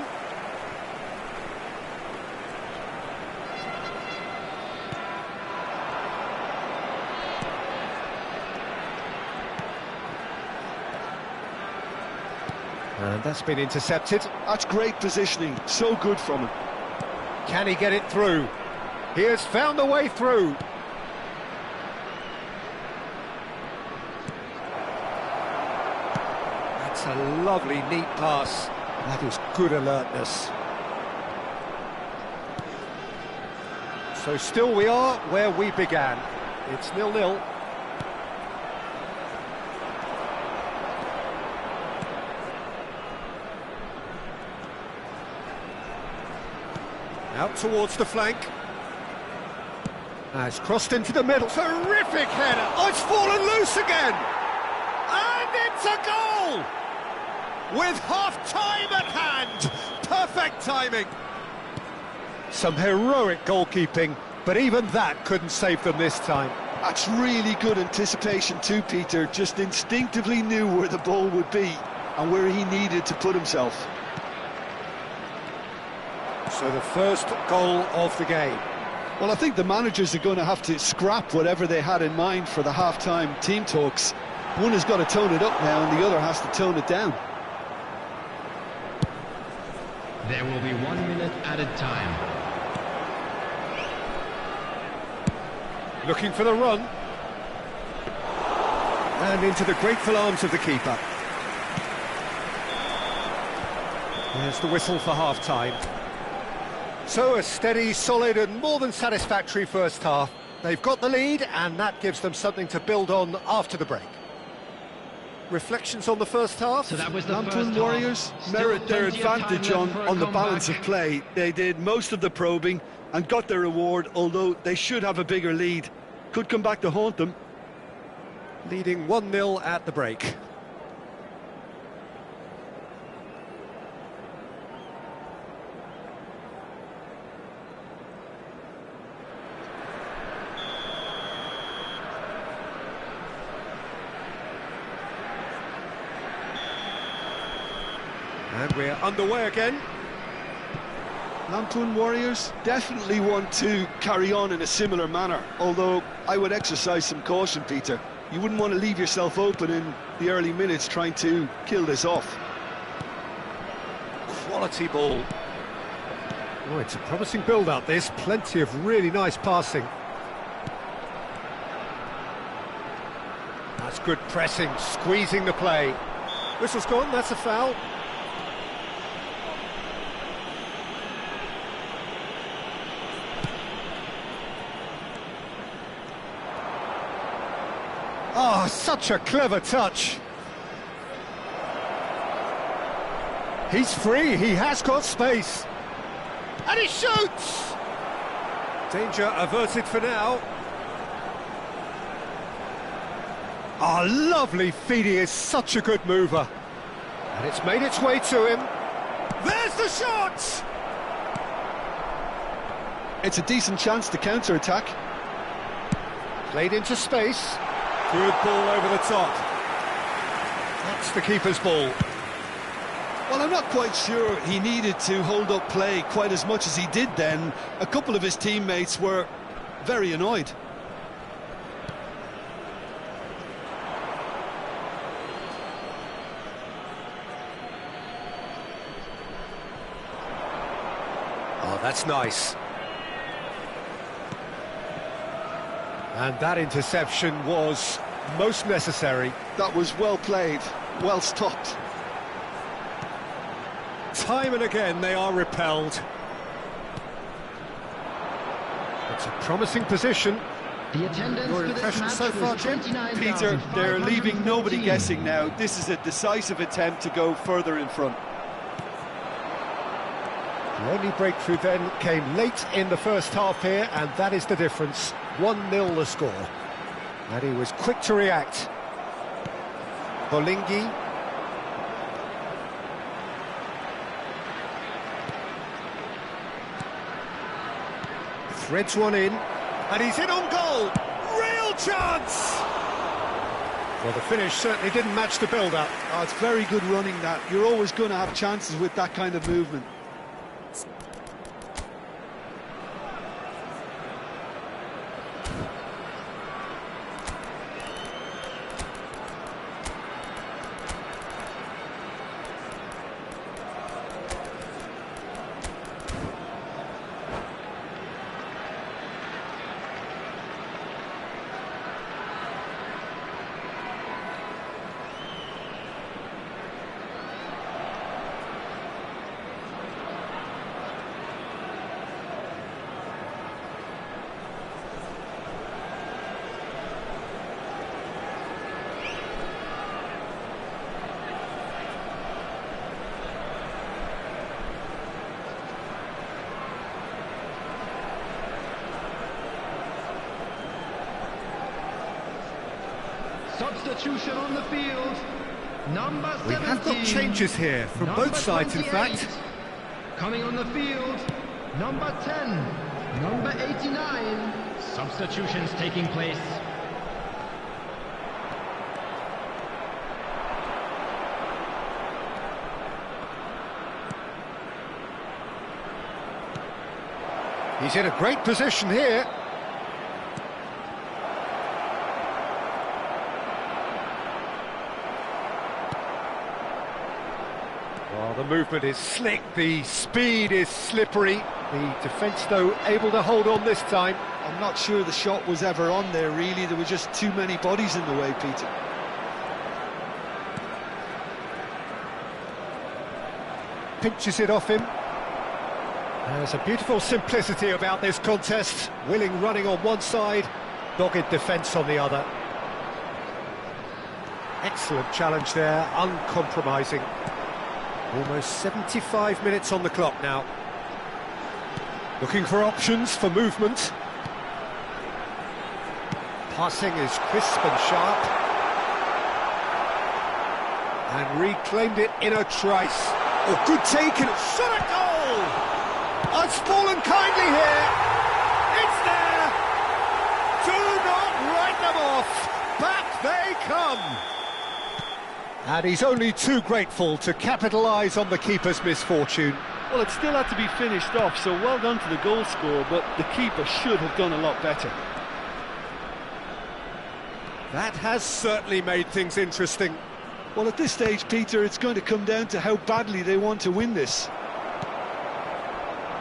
And that's been intercepted. That's great positioning, so good from him. Can he get it through? He has found a way through. That's a lovely, neat pass. That is good alertness. So still we are where we began. It's 0-0. Out towards the flank. It's crossed into the middle. Terrific header. Oh, it's fallen loose again. And it's a goal! With half-time at hand. Perfect timing. Some heroic goalkeeping, but even that couldn't save them this time. That's really good anticipation too, Peter. Just instinctively knew where the ball would be and where he needed to put himself. So the first goal of the game. Well, I think the managers are going to have to scrap whatever they had in mind for the half-time team talks. One has got to tone it up now and the other has to tone it down. There will be 1 minute added time. Looking for the run. And into the grateful arms of the keeper. There's the whistle for half-time. So a steady, solid and more than satisfactory first half. They've got the lead and that gives them something to build on after the break. Reflections on the first half? So that was the Lantern first Warriors half. merit their Still plenty of advantage time on, left for a on the comeback. balance of play. They did most of the probing and got their reward, although they should have a bigger lead. Could come back to haunt them. Leading 1-0 at the break. And we're underway again. Lantern Warriors definitely want to carry on in a similar manner, although I would exercise some caution, Peter. You wouldn't want to leave yourself open in the early minutes trying to kill this off. Quality ball. Oh, it's a promising build-up, this. Plenty of really nice passing. That's good pressing, squeezing the play. Whistle's gone, that's a foul. Oh, such a clever touch. He's free, he has got space. And he shoots! Danger averted for now. Oh, lovely feed, he is such a good mover. And it's made its way to him. There's the shot! It's a decent chance to counter-attack. Played into space. Good ball over the top. That's the keeper's ball. Well, I'm not quite sure he needed to hold up play quite as much as he did then. A couple of his teammates were very annoyed. Oh, that's nice. And that interception was most necessary. That was well played, well stopped. Time and again they are repelled. It's a promising position. The attendance Your for this impression match so far, was Jim? Peter, they're leaving nobody 29,514. guessing now. This is a decisive attempt to go further in front. The only breakthrough then came late in the first half here, and that is the difference. 1-0 the score. And he was quick to react. Bolingi. Threads one in, and he's in on goal. Real chance! Well, the finish certainly didn't match the build-up. Oh, it's very good running that. You're always going to have chances with that kind of movement. Substitution on the field. Number 17. We have got changes here from Number both sides, in 28. fact. Coming on the field, number 10, number 89. Substitutions taking place. He's in a great position here. Well, the movement is slick, the speed is slippery. The defence, though, able to hold on this time. I'm not sure the shot was ever on there, really. There were just too many bodies in the way, Peter. Pinches it off him. There's a beautiful simplicity about this contest. Willing running on one side, dogged defence on the other. Excellent challenge there, uncompromising. Almost 75 minutes on the clock now. Looking for options for movement. Passing is crisp and sharp. And reclaimed it in a trice. Oh, good take and shot at goal! It's fallen kindly here. It's there. Do not write them off. Back they come. And he's only too grateful to capitalise on the keeper's misfortune. Well, it still had to be finished off, so well done to the goal scorer, but the keeper should have done a lot better. That has certainly made things interesting. Well, at this stage, Peter, it's going to come down to how badly they want to win this.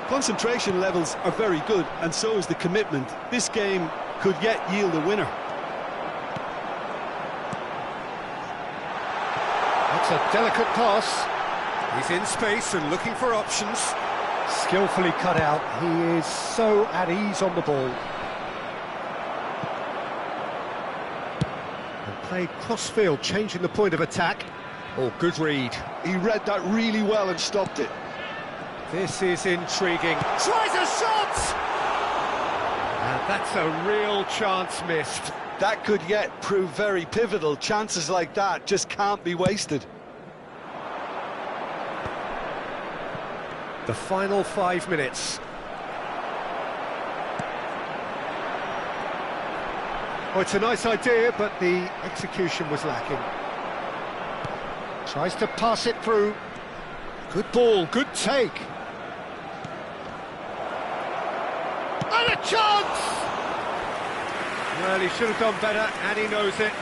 Concentration levels are very good, and so is the commitment. This game could yet yield a winner. That's a delicate pass. He's in space and looking for options. Skillfully cut out. He is so at ease on the ball. And played cross-field, changing the point of attack. Oh, good read. He read that really well and stopped it. This is intriguing. Tries a shot! And that's a real chance missed. That could yet prove very pivotal. Chances like that just can't be wasted. The final 5 minutes. Oh, it's a nice idea, but the execution was lacking. Tries to pass it through. Good ball, good take. And a chance! Well, he should have done better, and he knows it.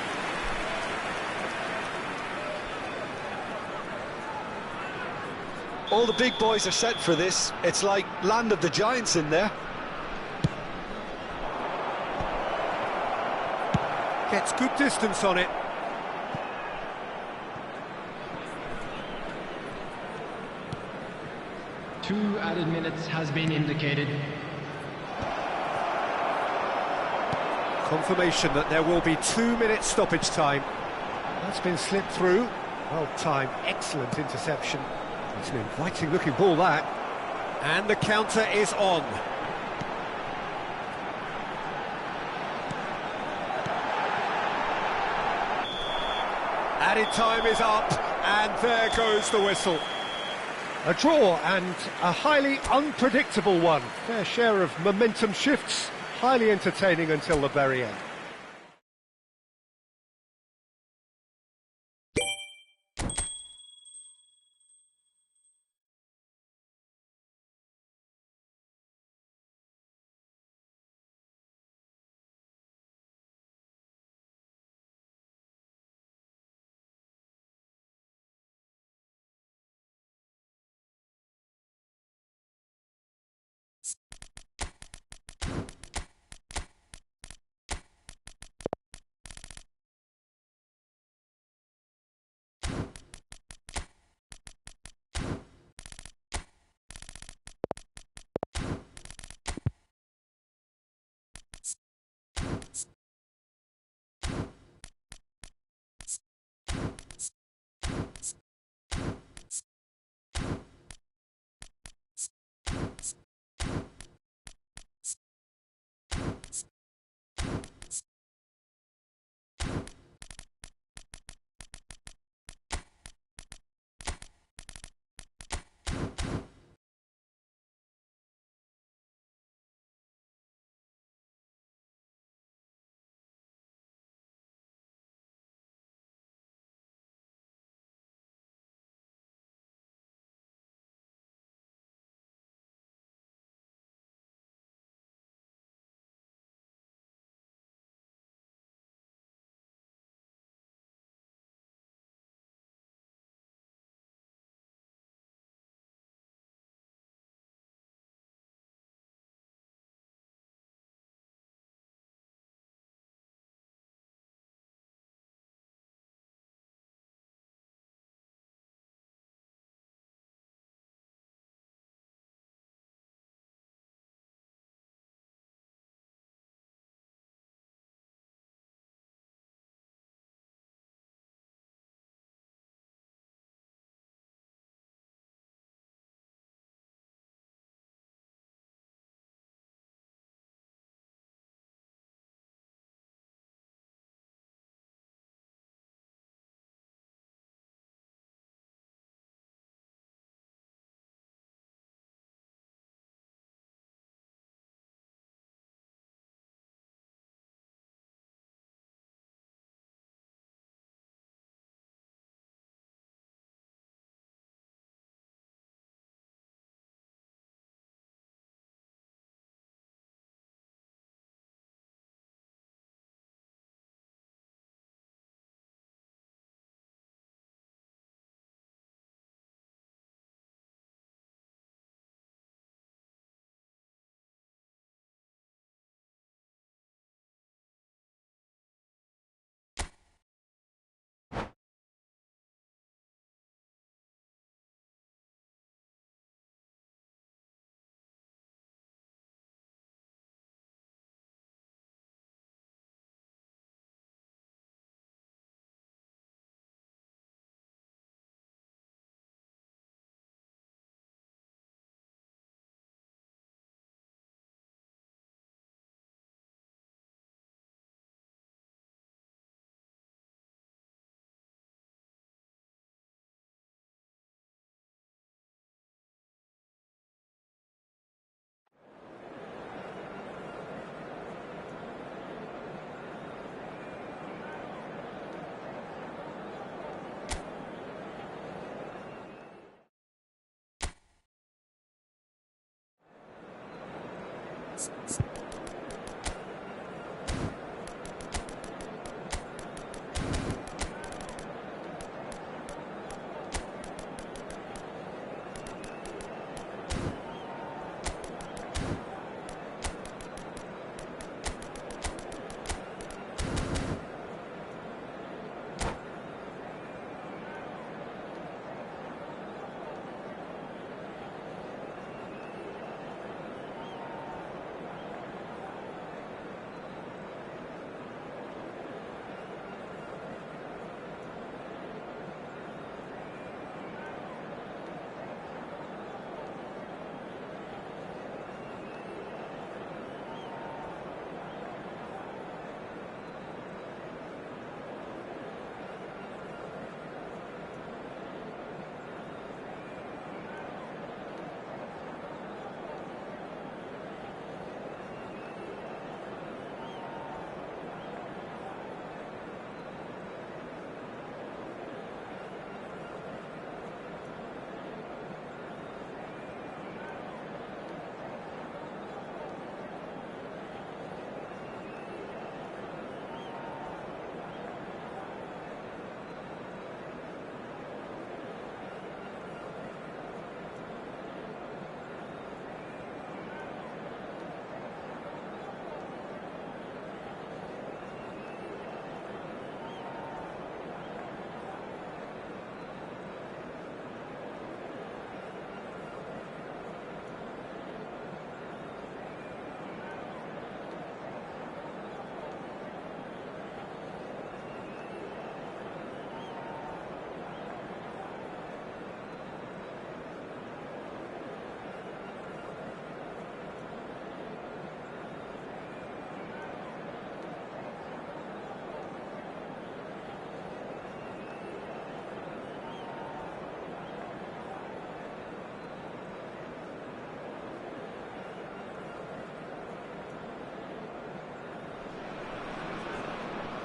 All the big boys are set for this. It's like land of the giants in there. Gets good distance on it. Two added minutes has been indicated. Confirmation that there will be 2 minutes stoppage time. That's been slipped through. Well timed, excellent interception. It's an inviting looking ball, that. And the counter is on. Added time is up, and there goes the whistle. A draw, and a highly unpredictable one. Fair share of momentum shifts, highly entertaining until the very end.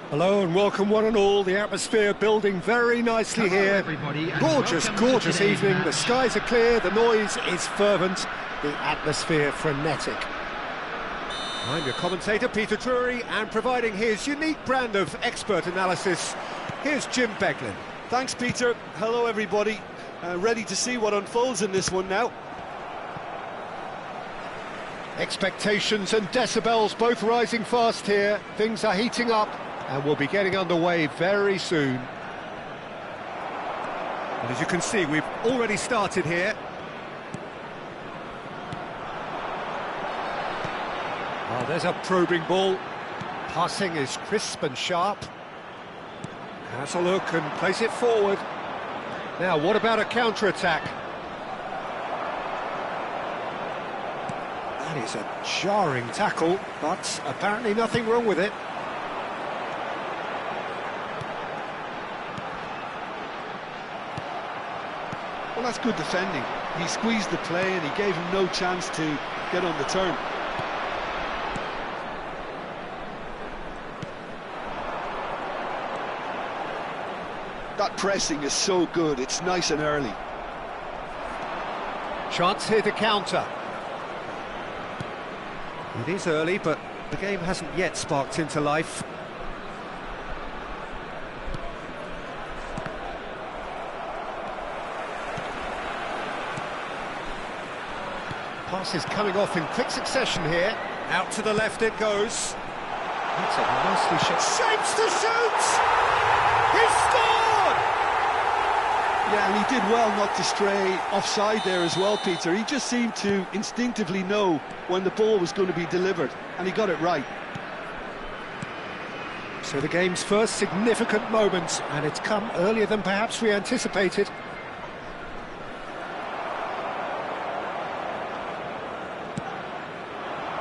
Hello and welcome one and all, the atmosphere building very nicely here. Everybody, and Gorgeous, welcome to gorgeous today's evening, the match. skies are clear, the noise is fervent, the atmosphere frenetic. I'm your commentator, Peter Drury, and providing his unique brand of expert analysis, here's Jim Beglin. Thanks, Peter. Hello, everybody. Ready to see what unfolds in this one now. Expectations and decibels both rising fast here, things are heating up, and we'll be getting underway very soon. And as you can see, we've already started here. Oh, there's a probing ball. Passing is crisp and sharp. Has a look and plays it forward. Now, what about a counter-attack? That is a jarring tackle, but apparently nothing wrong with it. Well, that's good defending. He squeezed the play and he gave him no chance to get on the turn. That pressing is so good, it's nice and early. Chance here to counter. It is early, but the game hasn't yet sparked into life. Pass is coming off in quick succession here. Out to the left it goes. That's a nicely shot. Shapes to shoot! He scored! Yeah, and he did well not to stray offside there as well, Peter. He just seemed to instinctively know when the ball was going to be delivered, and he got it right. So the game's first significant moment, and it's come earlier than perhaps we anticipated.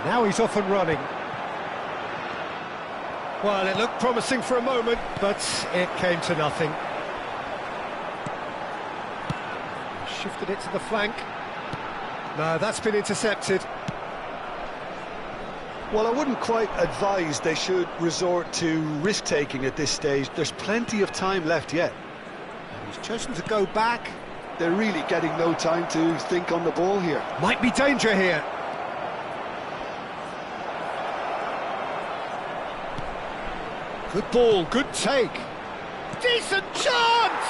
Now he's off and running. Well, it looked promising for a moment, but it came to nothing. Shifted it to the flank. No, that's been intercepted. Well, I wouldn't quite advise they should resort to risk-taking at this stage. There's plenty of time left yet. He's chosen to go back. They're really getting no time to think on the ball here. Might be danger here. Good ball, good take. Decent chance!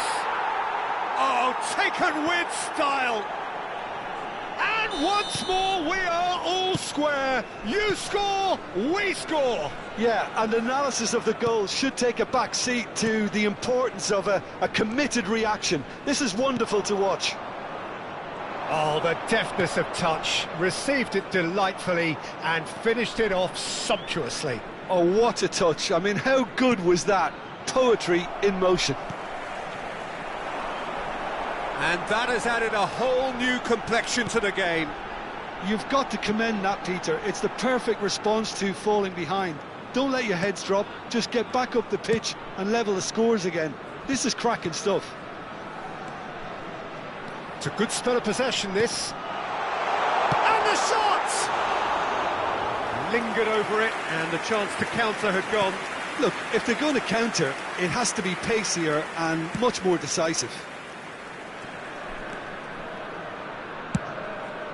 Oh, taken with style. And once more, we are all square. You score, we score. Yeah, and analysis of the goal should take a back seat to the importance of a committed reaction. This is wonderful to watch. Oh, the deftness of touch. Received it delightfully and finished it off sumptuously. Oh, what a touch. I mean, how good was that? Poetry in motion. And that has added a whole new complexion to the game. You've got to commend that, Peter. It's the perfect response to falling behind. Don't let your heads drop, just get back up the pitch and level the scores again. This is cracking stuff. It's a good spell of possession, this. And the shot! Lingered over it, and the chance to counter had gone. Look, if they're going to counter, it has to be pacier and much more decisive.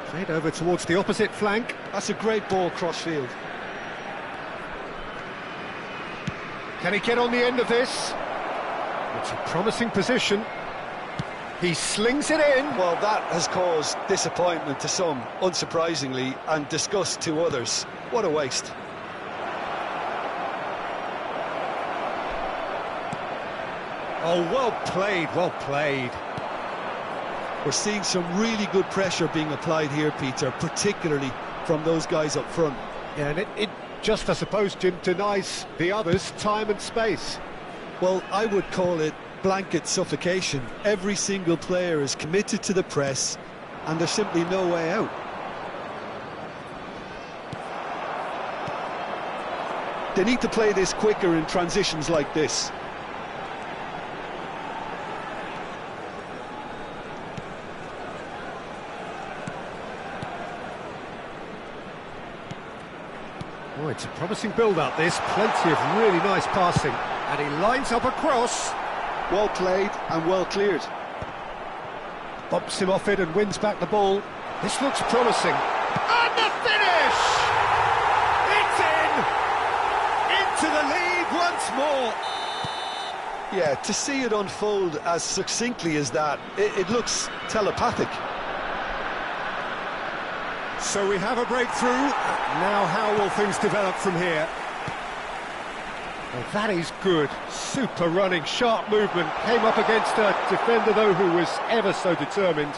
Played over towards the opposite flank. That's a great ball cross-field. Can he get on the end of this? It's a promising position. He slings it in. Well, that has caused disappointment to some, unsurprisingly, and disgust to others. What a waste. Oh, well played, well played. We're seeing some really good pressure being applied here, Peter, particularly from those guys up front. Yeah, and it just, I suppose, Jim, denies the others time and space. Well, I would call it blanket suffocation. Every single player is committed to the press, and there's simply no way out. They need to play this quicker in transitions like this. Oh, it's a promising build-up, this. Plenty of really nice passing. And he lines up a cross. Well played and well cleared. Bumps him off it and wins back the ball. This looks promising. And the finish! It's in! Into the lead once more. Yeah, to see it unfold as succinctly as that, it looks telepathic. So we have a breakthrough. Now how will things develop from here? Well, that is good. Super running, sharp movement. Came up against a defender, though, who was ever so determined.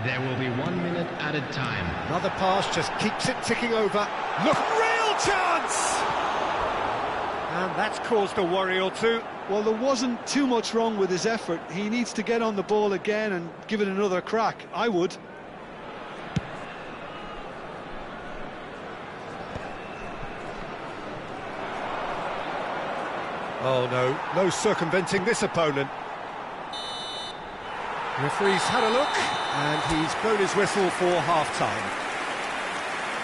There will be 1 minute added time. Another pass just keeps it ticking over. Look, real chance! And that's caused a worry or two. Well, there wasn't too much wrong with his effort. He needs to get on the ball again and give it another crack. I would. Oh, no. No circumventing this opponent. The referee's had a look, and he's blown his whistle for half-time.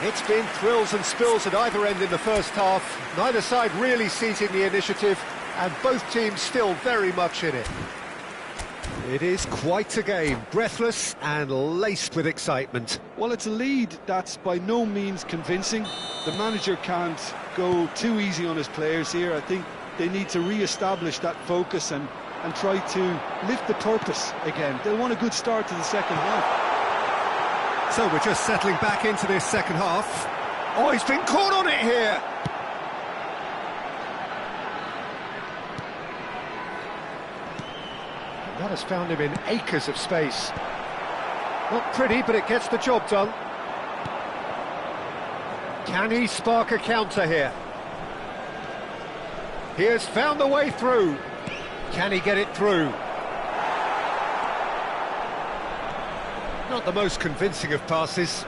It's been thrills and spills at either end in the first half. Neither side really seizing the initiative, and both teams still very much in it. It is quite a game, breathless and laced with excitement. Well, it's a lead that's by no means convincing. The manager can't go too easy on his players here. I think they need to re-establish that focus and try to lift the purpose again. They'll want a good start to the second half. So we're just settling back into this second half. Oh, he's been caught on it here. That has found him in acres of space. Not pretty, but it gets the job done. Can he spark a counter here? He has found the way through. Can he get it through? Not the most convincing of passes.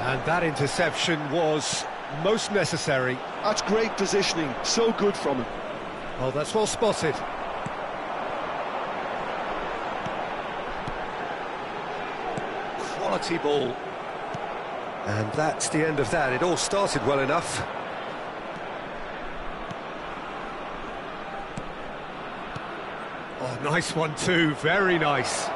And that interception was most necessary. That's great positioning, so good from him. Oh, that's well spotted. Quality ball. And that's the end of that. It all started well enough. Oh, nice one too, very nice.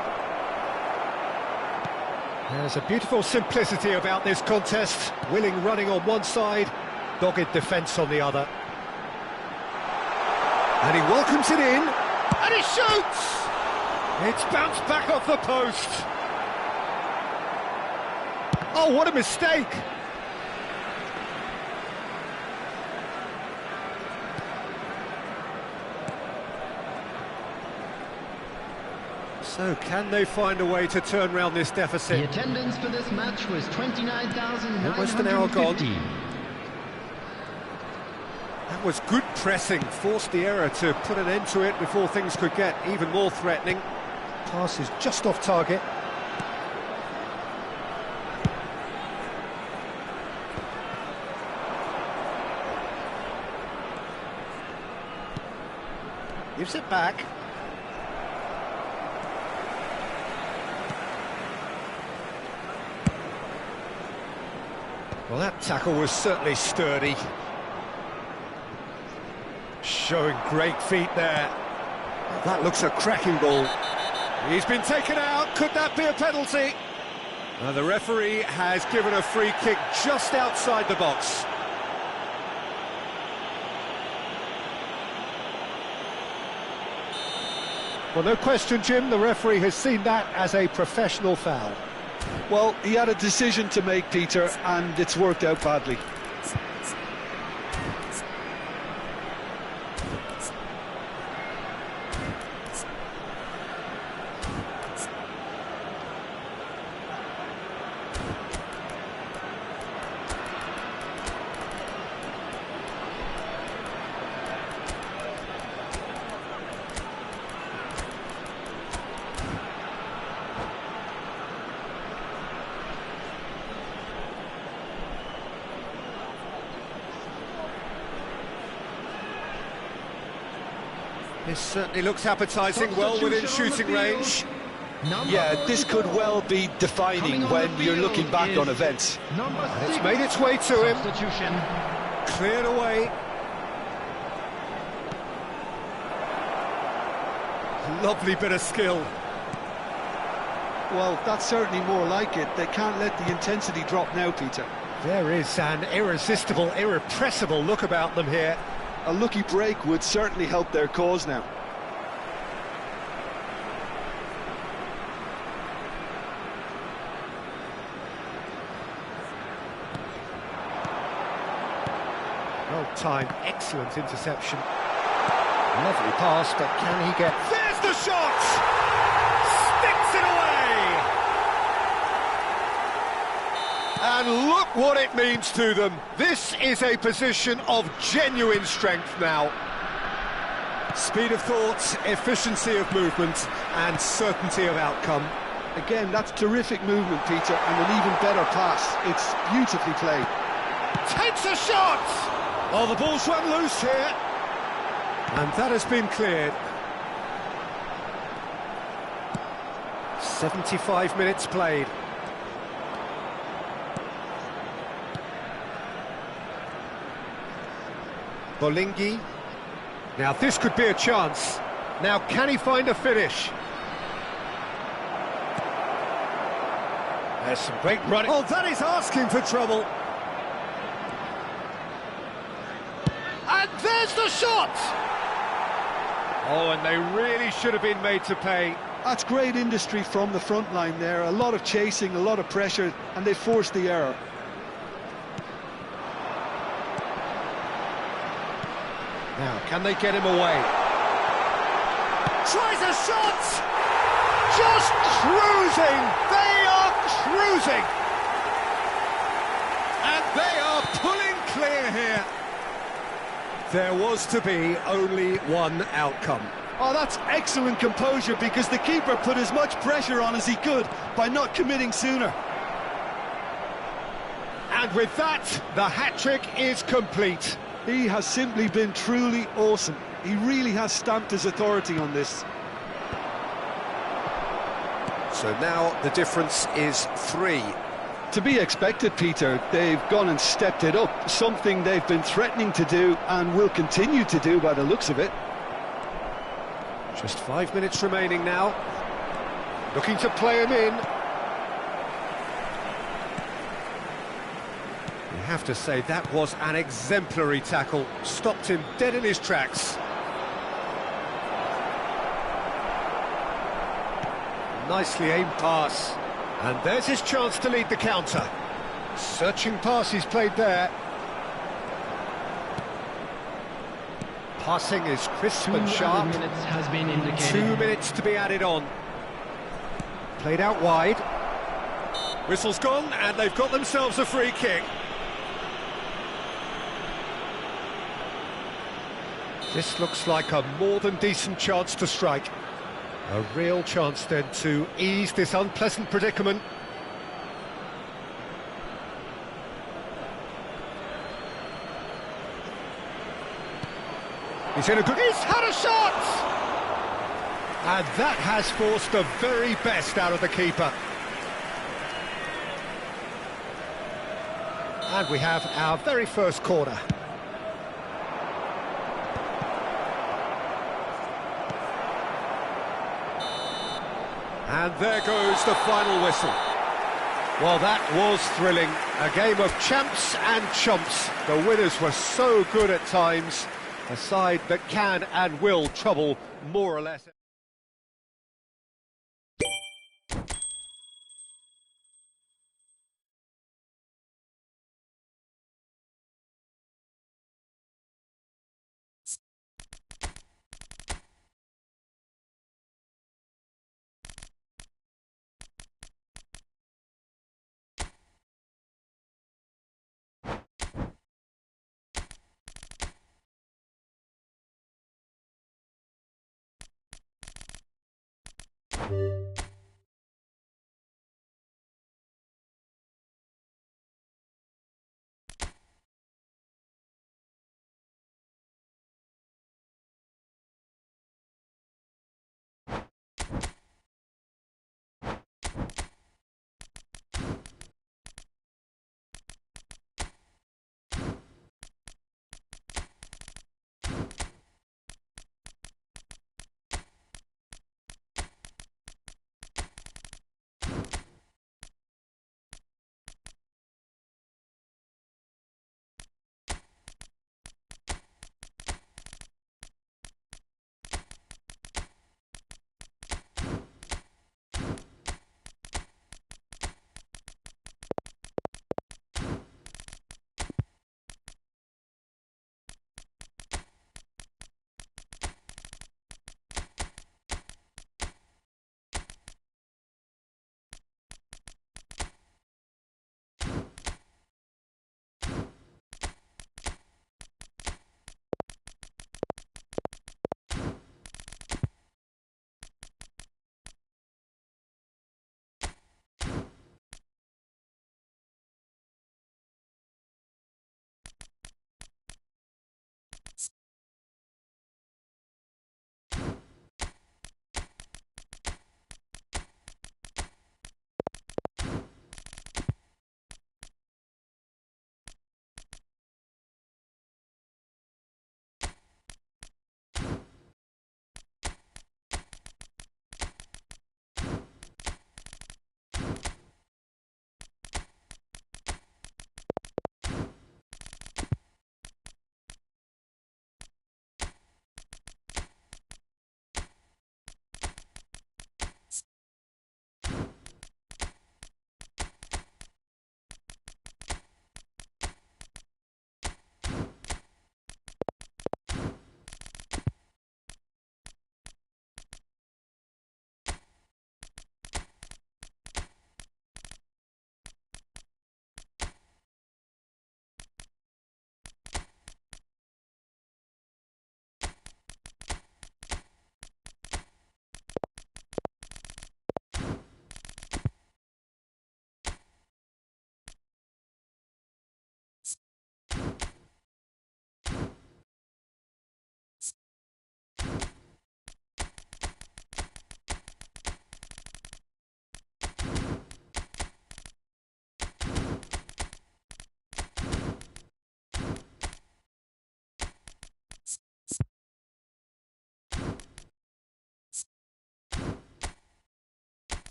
There's a beautiful simplicity about this contest. Willing running on one side, dogged defence on the other. And he welcomes it in, and he shoots! It's bounced back off the post. Oh, what a mistake! So, can they find a way to turn around this deficit? The attendance for this match was 29,950. Almost an hour gone. That was good pressing, forced the error to put an end to it before things could get even more threatening. Pass is just off target. Gives it back. Well, that tackle was certainly sturdy. Showing great feet there. That looks a cracking ball. He's been taken out. Could that be a penalty? The referee has given a free kick just outside the box. Well, no question, Jim, the referee has seen that as a professional foul. Well, he had a decision to make, Peter, and it's worked out badly. This certainly looks appetising, well within shooting range. Yeah, this could well be defining when you're looking back on events. It's made its way to him. Cleared away. Lovely bit of skill. Well, that's certainly more like it. They can't let the intensity drop now, Peter. There is an irresistible, irrepressible look about them here. A lucky break would certainly help their cause now. Well timed, excellent interception. Lovely pass, but can he get... There's the shot! Sticks it away! And look what it means to them. This is a position of genuine strength now. Speed of thought, efficiency of movement, and certainty of outcome. Again, that's terrific movement, Peter, and an even better pass. It's beautifully played. Takes a shot! Oh, the ball's run loose here. And that has been cleared. 75 minutes played. Bolingi. Now this could be a chance. Now can he find a finish? There's some great running. Oh, that is asking for trouble. And there's the shot! Oh, and they really should have been made to pay. That's great industry from the front line there. A lot of chasing, a lot of pressure, and they forced the error. Now, can they get him away? Tries a shot! Just cruising! They are cruising! And they are pulling clear here. There was to be only one outcome. Oh, that's excellent composure, because the keeper put as much pressure on as he could by not committing sooner. And with that, the hat-trick is complete. He has simply been truly awesome. He really has stamped his authority on this. So now the difference is 3. To be expected, Peter. They've gone and stepped it up, something they've been threatening to do and will continue to do by the looks of it. Just 5 minutes remaining now. Looking to play him in. You have to say that was an exemplary tackle. Stopped him dead in his tracks. Nicely aimed pass. And there's his chance to lead the counter. Searching pass he's played there. Passing is crisp and sharp. 2 minutes has been indicated. 2 minutes to be added on. Played out wide. Whistle's gone, and they've got themselves a free kick. This looks like a more than decent chance to strike. A real chance then to ease this unpleasant predicament. He's in a good... He's had a shot! And that has forced the very best out of the keeper. And we have our very first corner. And there goes the final whistle. Well, that was thrilling. A game of champs and chumps. The winners were so good at times. A side that can and will trouble more or less.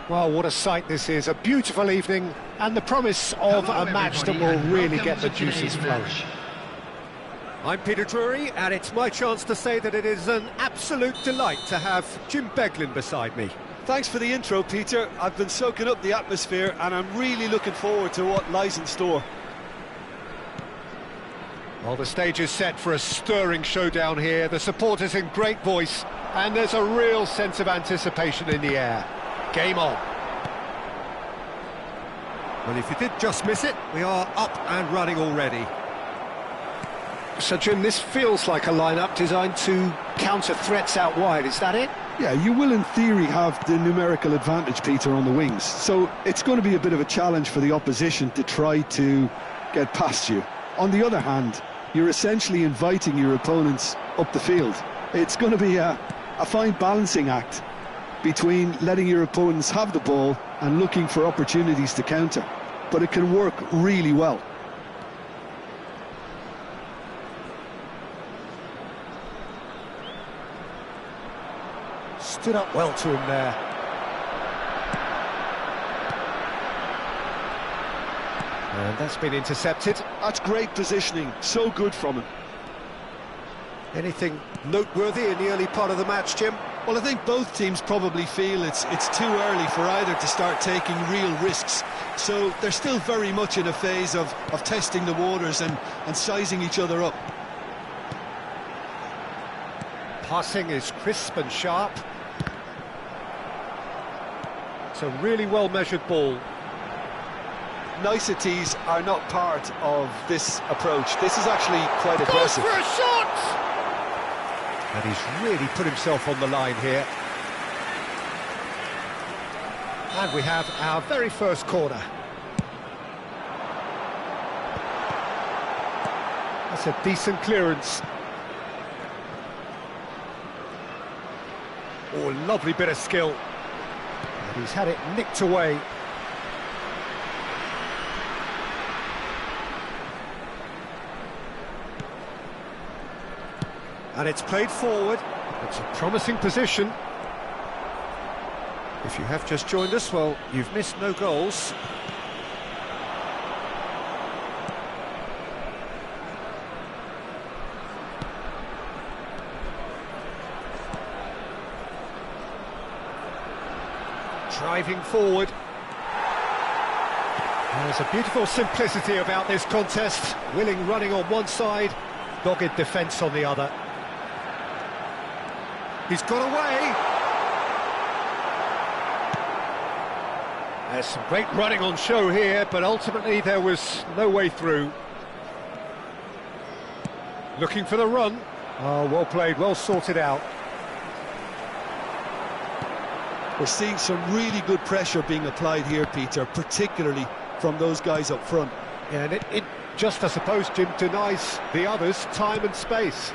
Well, what a sight this is, a beautiful evening, and the promise of Hello, a match that everybody, will and really welcome get the to juices today's flowing. match. I'm Peter Drury, and it's my chance to say that it is an absolute delight to have Jim Beglin beside me. Thanks for the intro, Peter. I've been soaking up the atmosphere and I'm really looking forward to what lies in store. Well, the stage is set for a stirring showdown here, the supporters in great voice, and there's a real sense of anticipation in the air. Game on. Well, if you did just miss it, we are up and running already. So, Jim, this feels like a lineup designed to counter threats out wide, is that it? Yeah, you will in theory have the numerical advantage, Peter, on the wings. So it's going to be a bit of a challenge for the opposition to try to get past you. On the other hand, you're essentially inviting your opponents up the field. It's going to be a fine balancing act between letting your opponents have the ball and looking for opportunities to counter. But it can work really well. Stood up well to him there. And that's been intercepted. That's great positioning, so good from him. Anything noteworthy in the early part of the match, Jim? Well, I think both teams probably feel it's too early for either to start taking real risks. So they're still very much in a phase of testing the waters and sizing each other up. Passing is crisp and sharp. It's a really well-measured ball. Niceties are not part of this approach. This is actually quite aggressive. Goes for a shot! And he's really put himself on the line here. And we have our very first corner. That's a decent clearance. Oh, lovely bit of skill. And he's had it nicked away. And it's played forward. It's a promising position. If you have just joined us, well, you've missed no goals. Driving forward. There's a beautiful simplicity about this contest. Willing running on one side, dogged defence on the other. He's got away. There's some great running on show here, but ultimately there was no way through. Looking for the run. Oh, well played, well sorted out. We're seeing some really good pressure being applied here, Peter, particularly from those guys up front. Yeah, and it just, I suppose, Jim, denies the others time and space.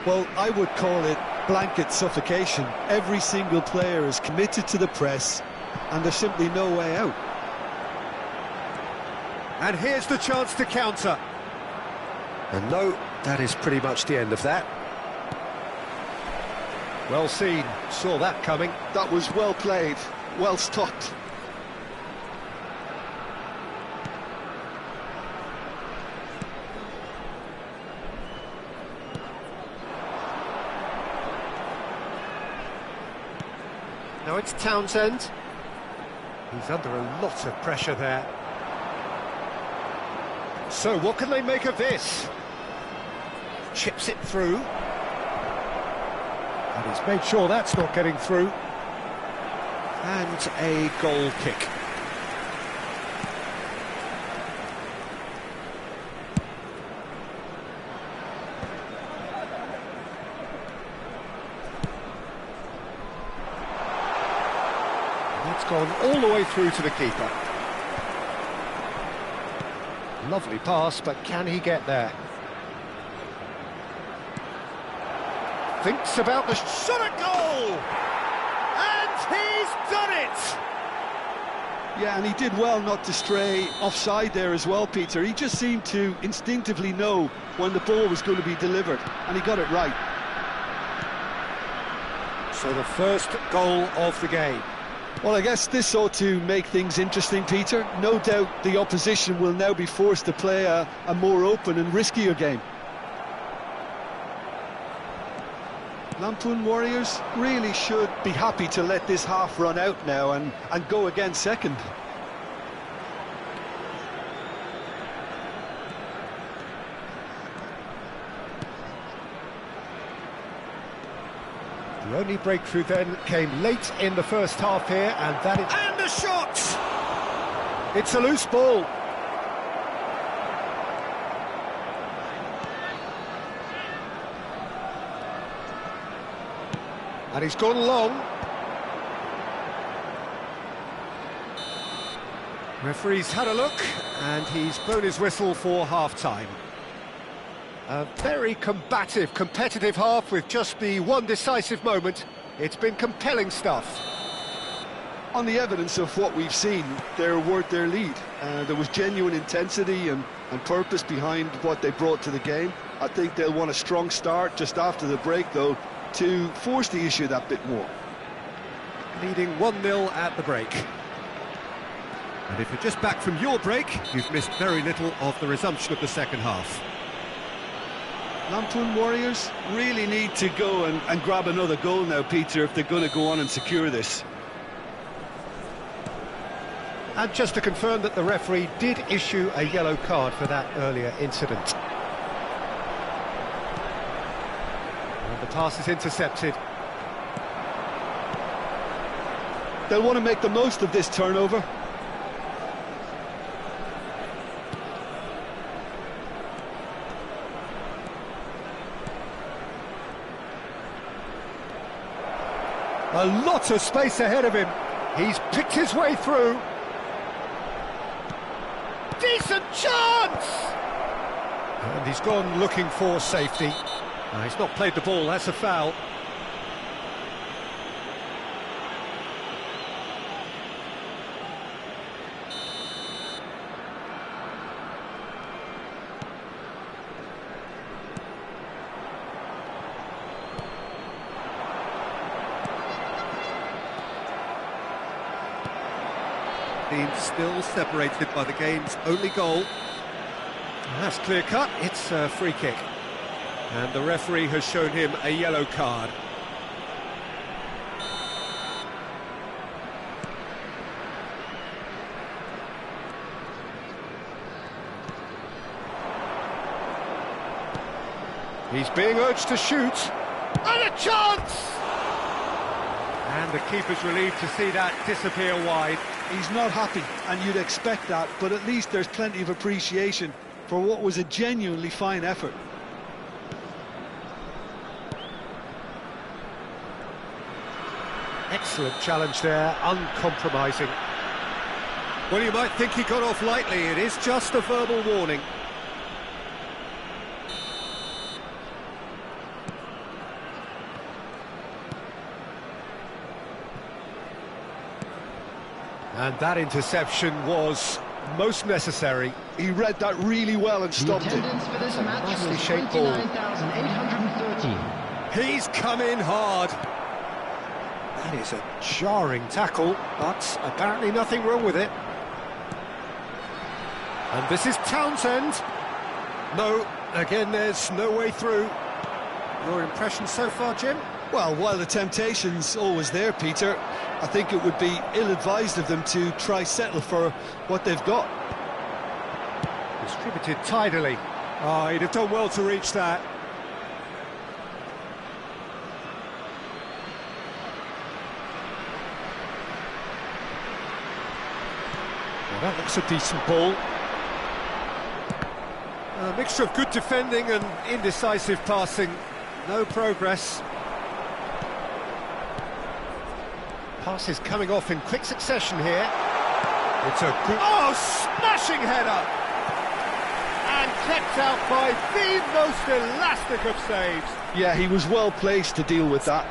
Well, I would call it blanket suffocation. Every single player is committed to the press, and there's simply no way out. And here's the chance to counter. And no, that is pretty much the end of that. Well seen, saw that coming. That was well played, well stopped. Now it's Townsend. He's under a lot of pressure there. So what can they make of this? Chips it through. And he's made sure that's not getting through. And a goal kick. It's gone all the way through to the keeper. Lovely pass, but can he get there? Thinks about the shot at goal! And he's done it! Yeah, and he did well not to stray offside there as well, Peter. He just seemed to instinctively know when the ball was going to be delivered, and he got it right. So the first goal of the game. Well, I guess this ought to make things interesting, Peter. No doubt the opposition will now be forced to play a more open and riskier game. Lampoon Warriors really should be happy to let this half run out now and go again second. The only breakthrough then came late in the first half here, and that is... And a shot! It's a loose ball. And he's gone long. Referee's had a look, and he's blown his whistle for half-time. A very combative, competitive half with just the one decisive moment. It's been compelling stuff. On the evidence of what we've seen, they're worth their lead. There was genuine intensity and purpose behind what they brought to the game. I think they'll want a strong start just after the break, though, to force the issue that bit more. Leading 1-0 at the break. And if you're just back from your break, you've missed very little of the resumption of the second half. Lampoon Warriors really need to go and grab another goal now, Peter, if they're going to go on and secure this. And just to confirm that the referee did issue a yellow card for that earlier incident. And the pass is intercepted. They'll want to make the most of this turnover. A lot of space ahead of him. He's picked his way through. Decent chance! And he's gone looking for safety. He's not played the ball, that's a foul. Still separated by the game's only goal. And that's clear cut, it's a free kick. And the referee has shown him a yellow card. He's being urged to shoot. And a chance! And the keeper's relieved to see that disappear wide. He's not happy, and you'd expect that, but at least there's plenty of appreciation for what was a genuinely fine effort. Excellent challenge there, uncompromising. Well, you might think he got off lightly, it is just a verbal warning. And that interception was most necessary. He read that really well and stopped it. The attendance for this match nicely was shaped ball. 29,813. He's come in hard. That is a jarring tackle, but apparently nothing wrong with it. And this is Townsend. No, again, there's no way through. Your impression so far, Jim? Well, while the temptation's always there, Peter, I think it would be ill-advised of them to try settle for what they've got. Distributed tidily. Oh, he'd have done well to reach that. Well, that looks a decent ball. A mixture of good defending and indecisive passing. No progress. Pass is coming off in quick succession here. It's a good... Oh, smashing header! And kept out by the most elastic of saves. Yeah, he was well placed to deal with that.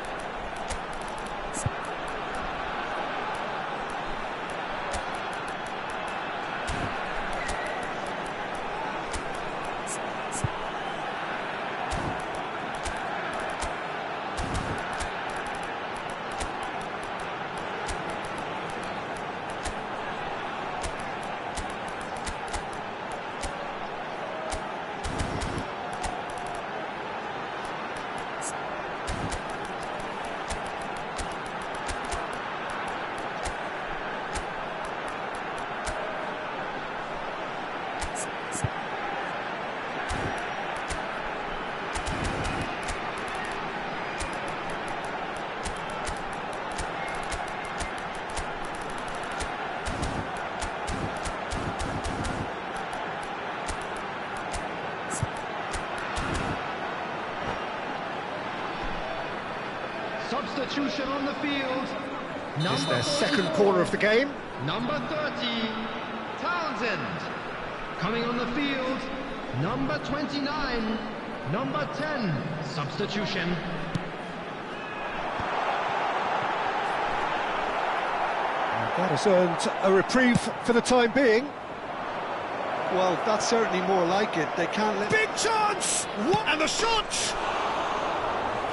Substitution on the field. It's their second corner of the game. Number 30, Townsend. Coming on the field, number 29, number 10, substitution. That has earned a reprieve for the time being. Well, that's certainly more like it. They can't let... Big chance! What? And the shot!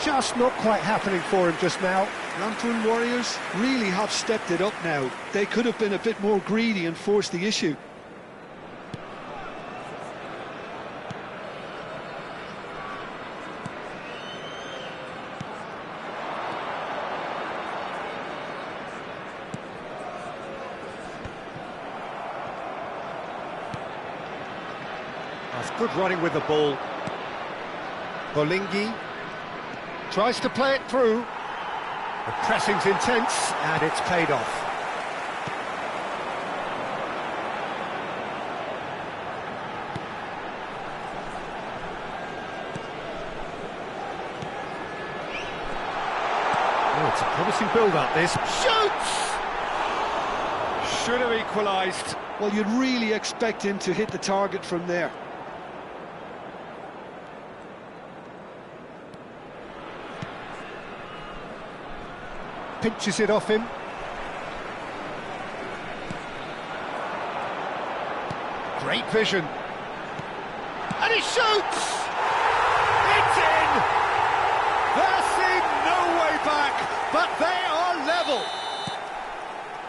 Just not quite happening for him just now. Lantern Warriors really have stepped it up now. They could have been a bit more greedy and forced the issue. That's good running with the ball. Bolingi tries to play it through. The pressing's intense, and it's paid off. Oh, it's a promising build-up, this. Shoots! Should have equalised. Well, you'd really expect him to hit the target from there. Pinches it off him. Great vision. And he shoots! It's in! There seemed no way back, but they are level.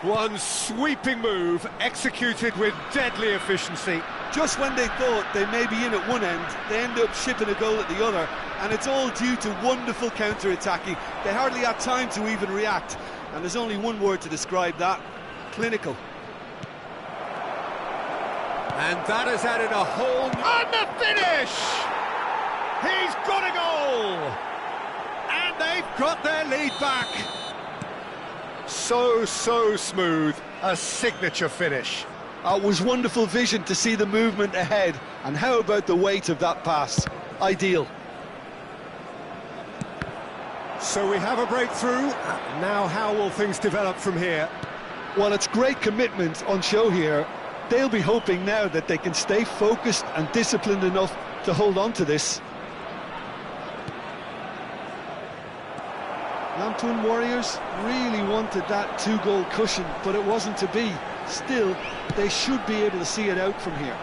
One sweeping move, executed with deadly efficiency. Just when they thought they may be in at one end, they end up shipping a goal at the other, and it's all due to wonderful counter-attacking. They hardly had time to even react, and there's only one word to describe that: clinical. And that has added a whole... And the finish! He's got a goal! And they've got their lead back. So smooth, a signature finish. It was wonderful vision to see the movement ahead, and how about the weight of that pass? Ideal. So we have a breakthrough. Now how will things develop from here? Well, it's great commitment on show here. They'll be hoping now that they can stay focused and disciplined enough to hold on to this. Lantern Warriors really wanted that two-goal cushion, but it wasn't to be. Still, they should be able to see it out from here.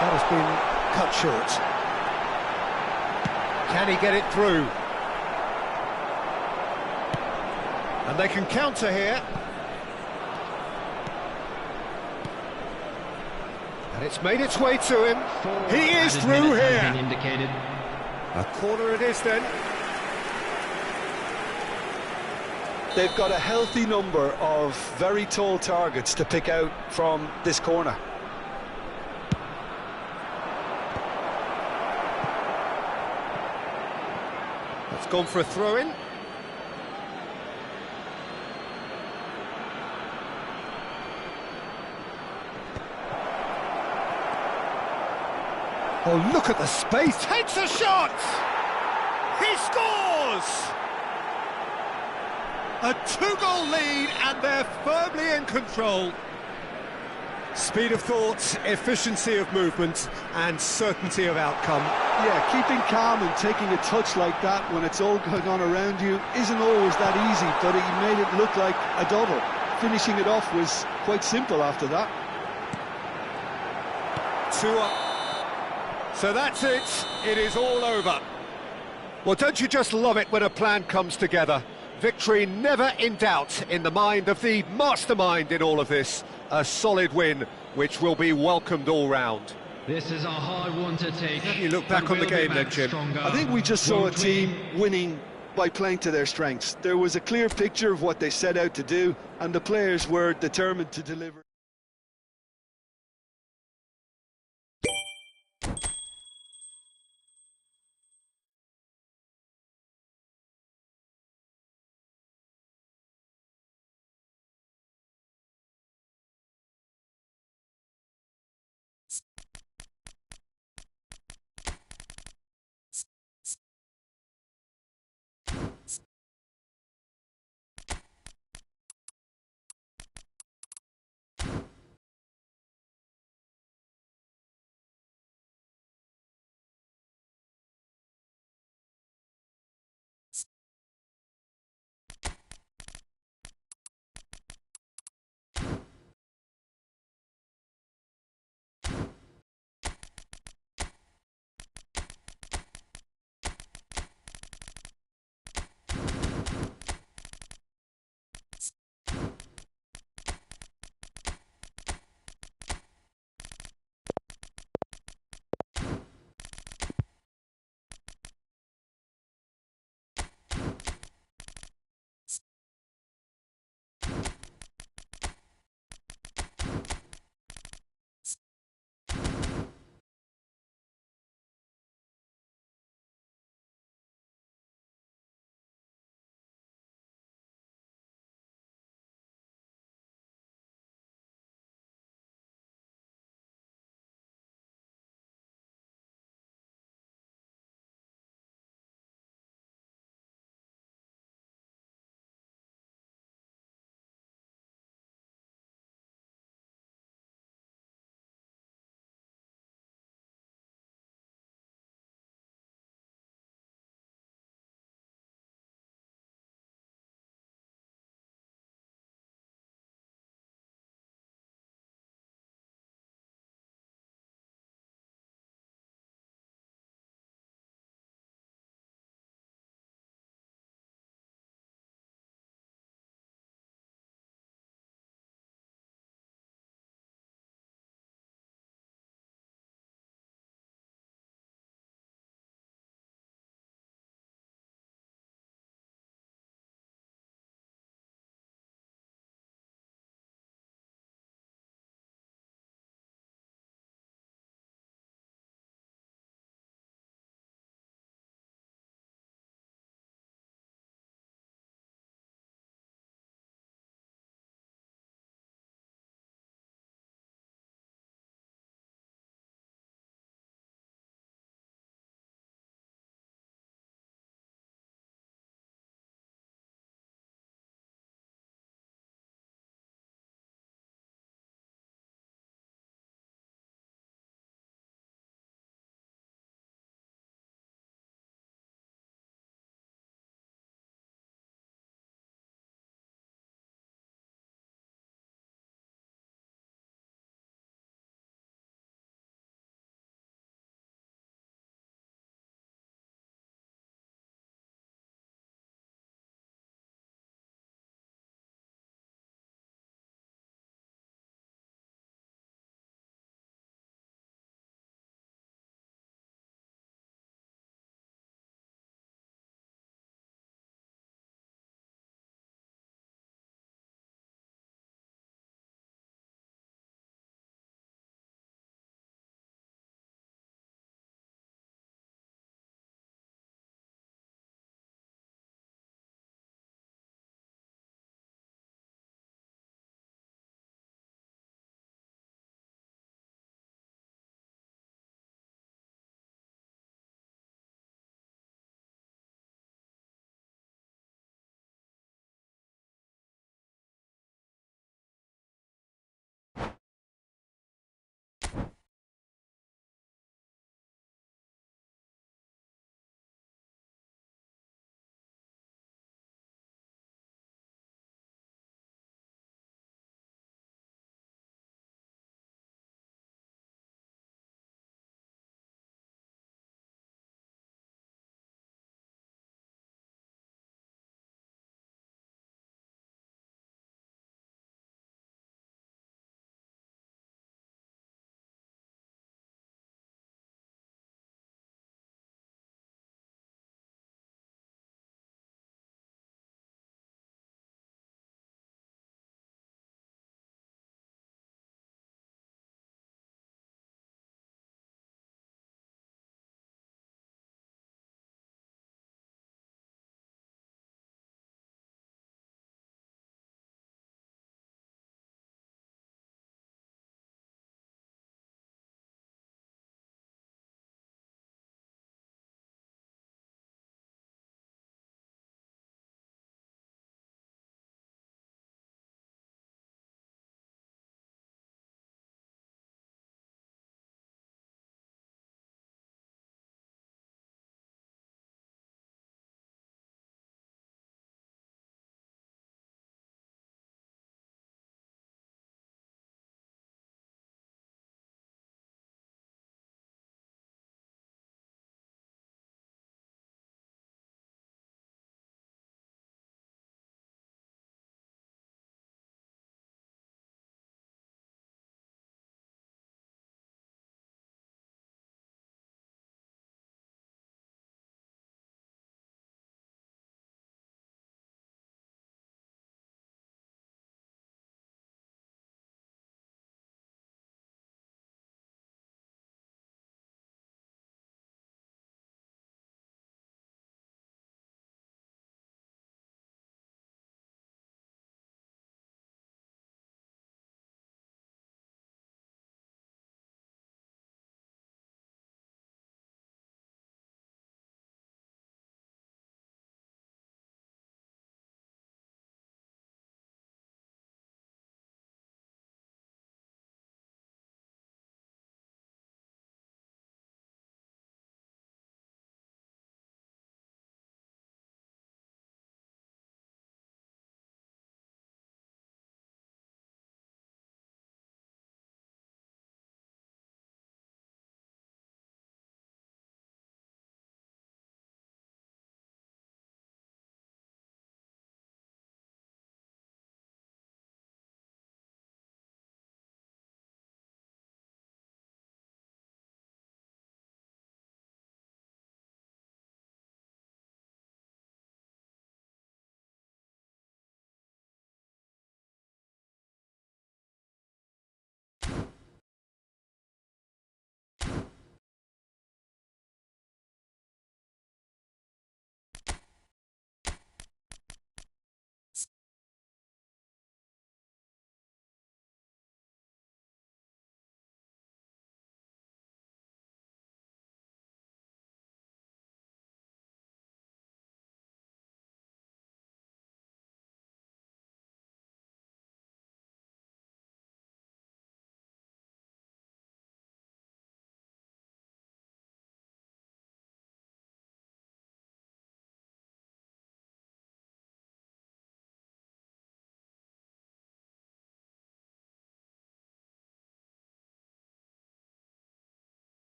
That has been cut short. Can he get it through? And they can counter here. And it's made its way to him. He is through here. Indicated. A corner it is then. They've got a healthy number of very tall targets to pick out from this corner. It's gone for a throw-in. Oh, look at the space. Takes a shot! He scores! A two-goal lead, and they're firmly in control. Speed of thought, efficiency of movement, and certainty of outcome. Yeah, keeping calm and taking a touch like that when it's all going on around you isn't always that easy, but he made it look like a double. Finishing it off was quite simple after that. 2 up. So that's it. It is all over. Well, don't you just love it when a plan comes together? Victory never in doubt in the mind of the mastermind in all of this. A solid win, which will be welcomed all round. This is a hard one to take. How do you look back on the game then, Jim? I think we just saw a team winning by playing to their strengths. There was a clear picture of what they set out to do, and the players were determined to deliver.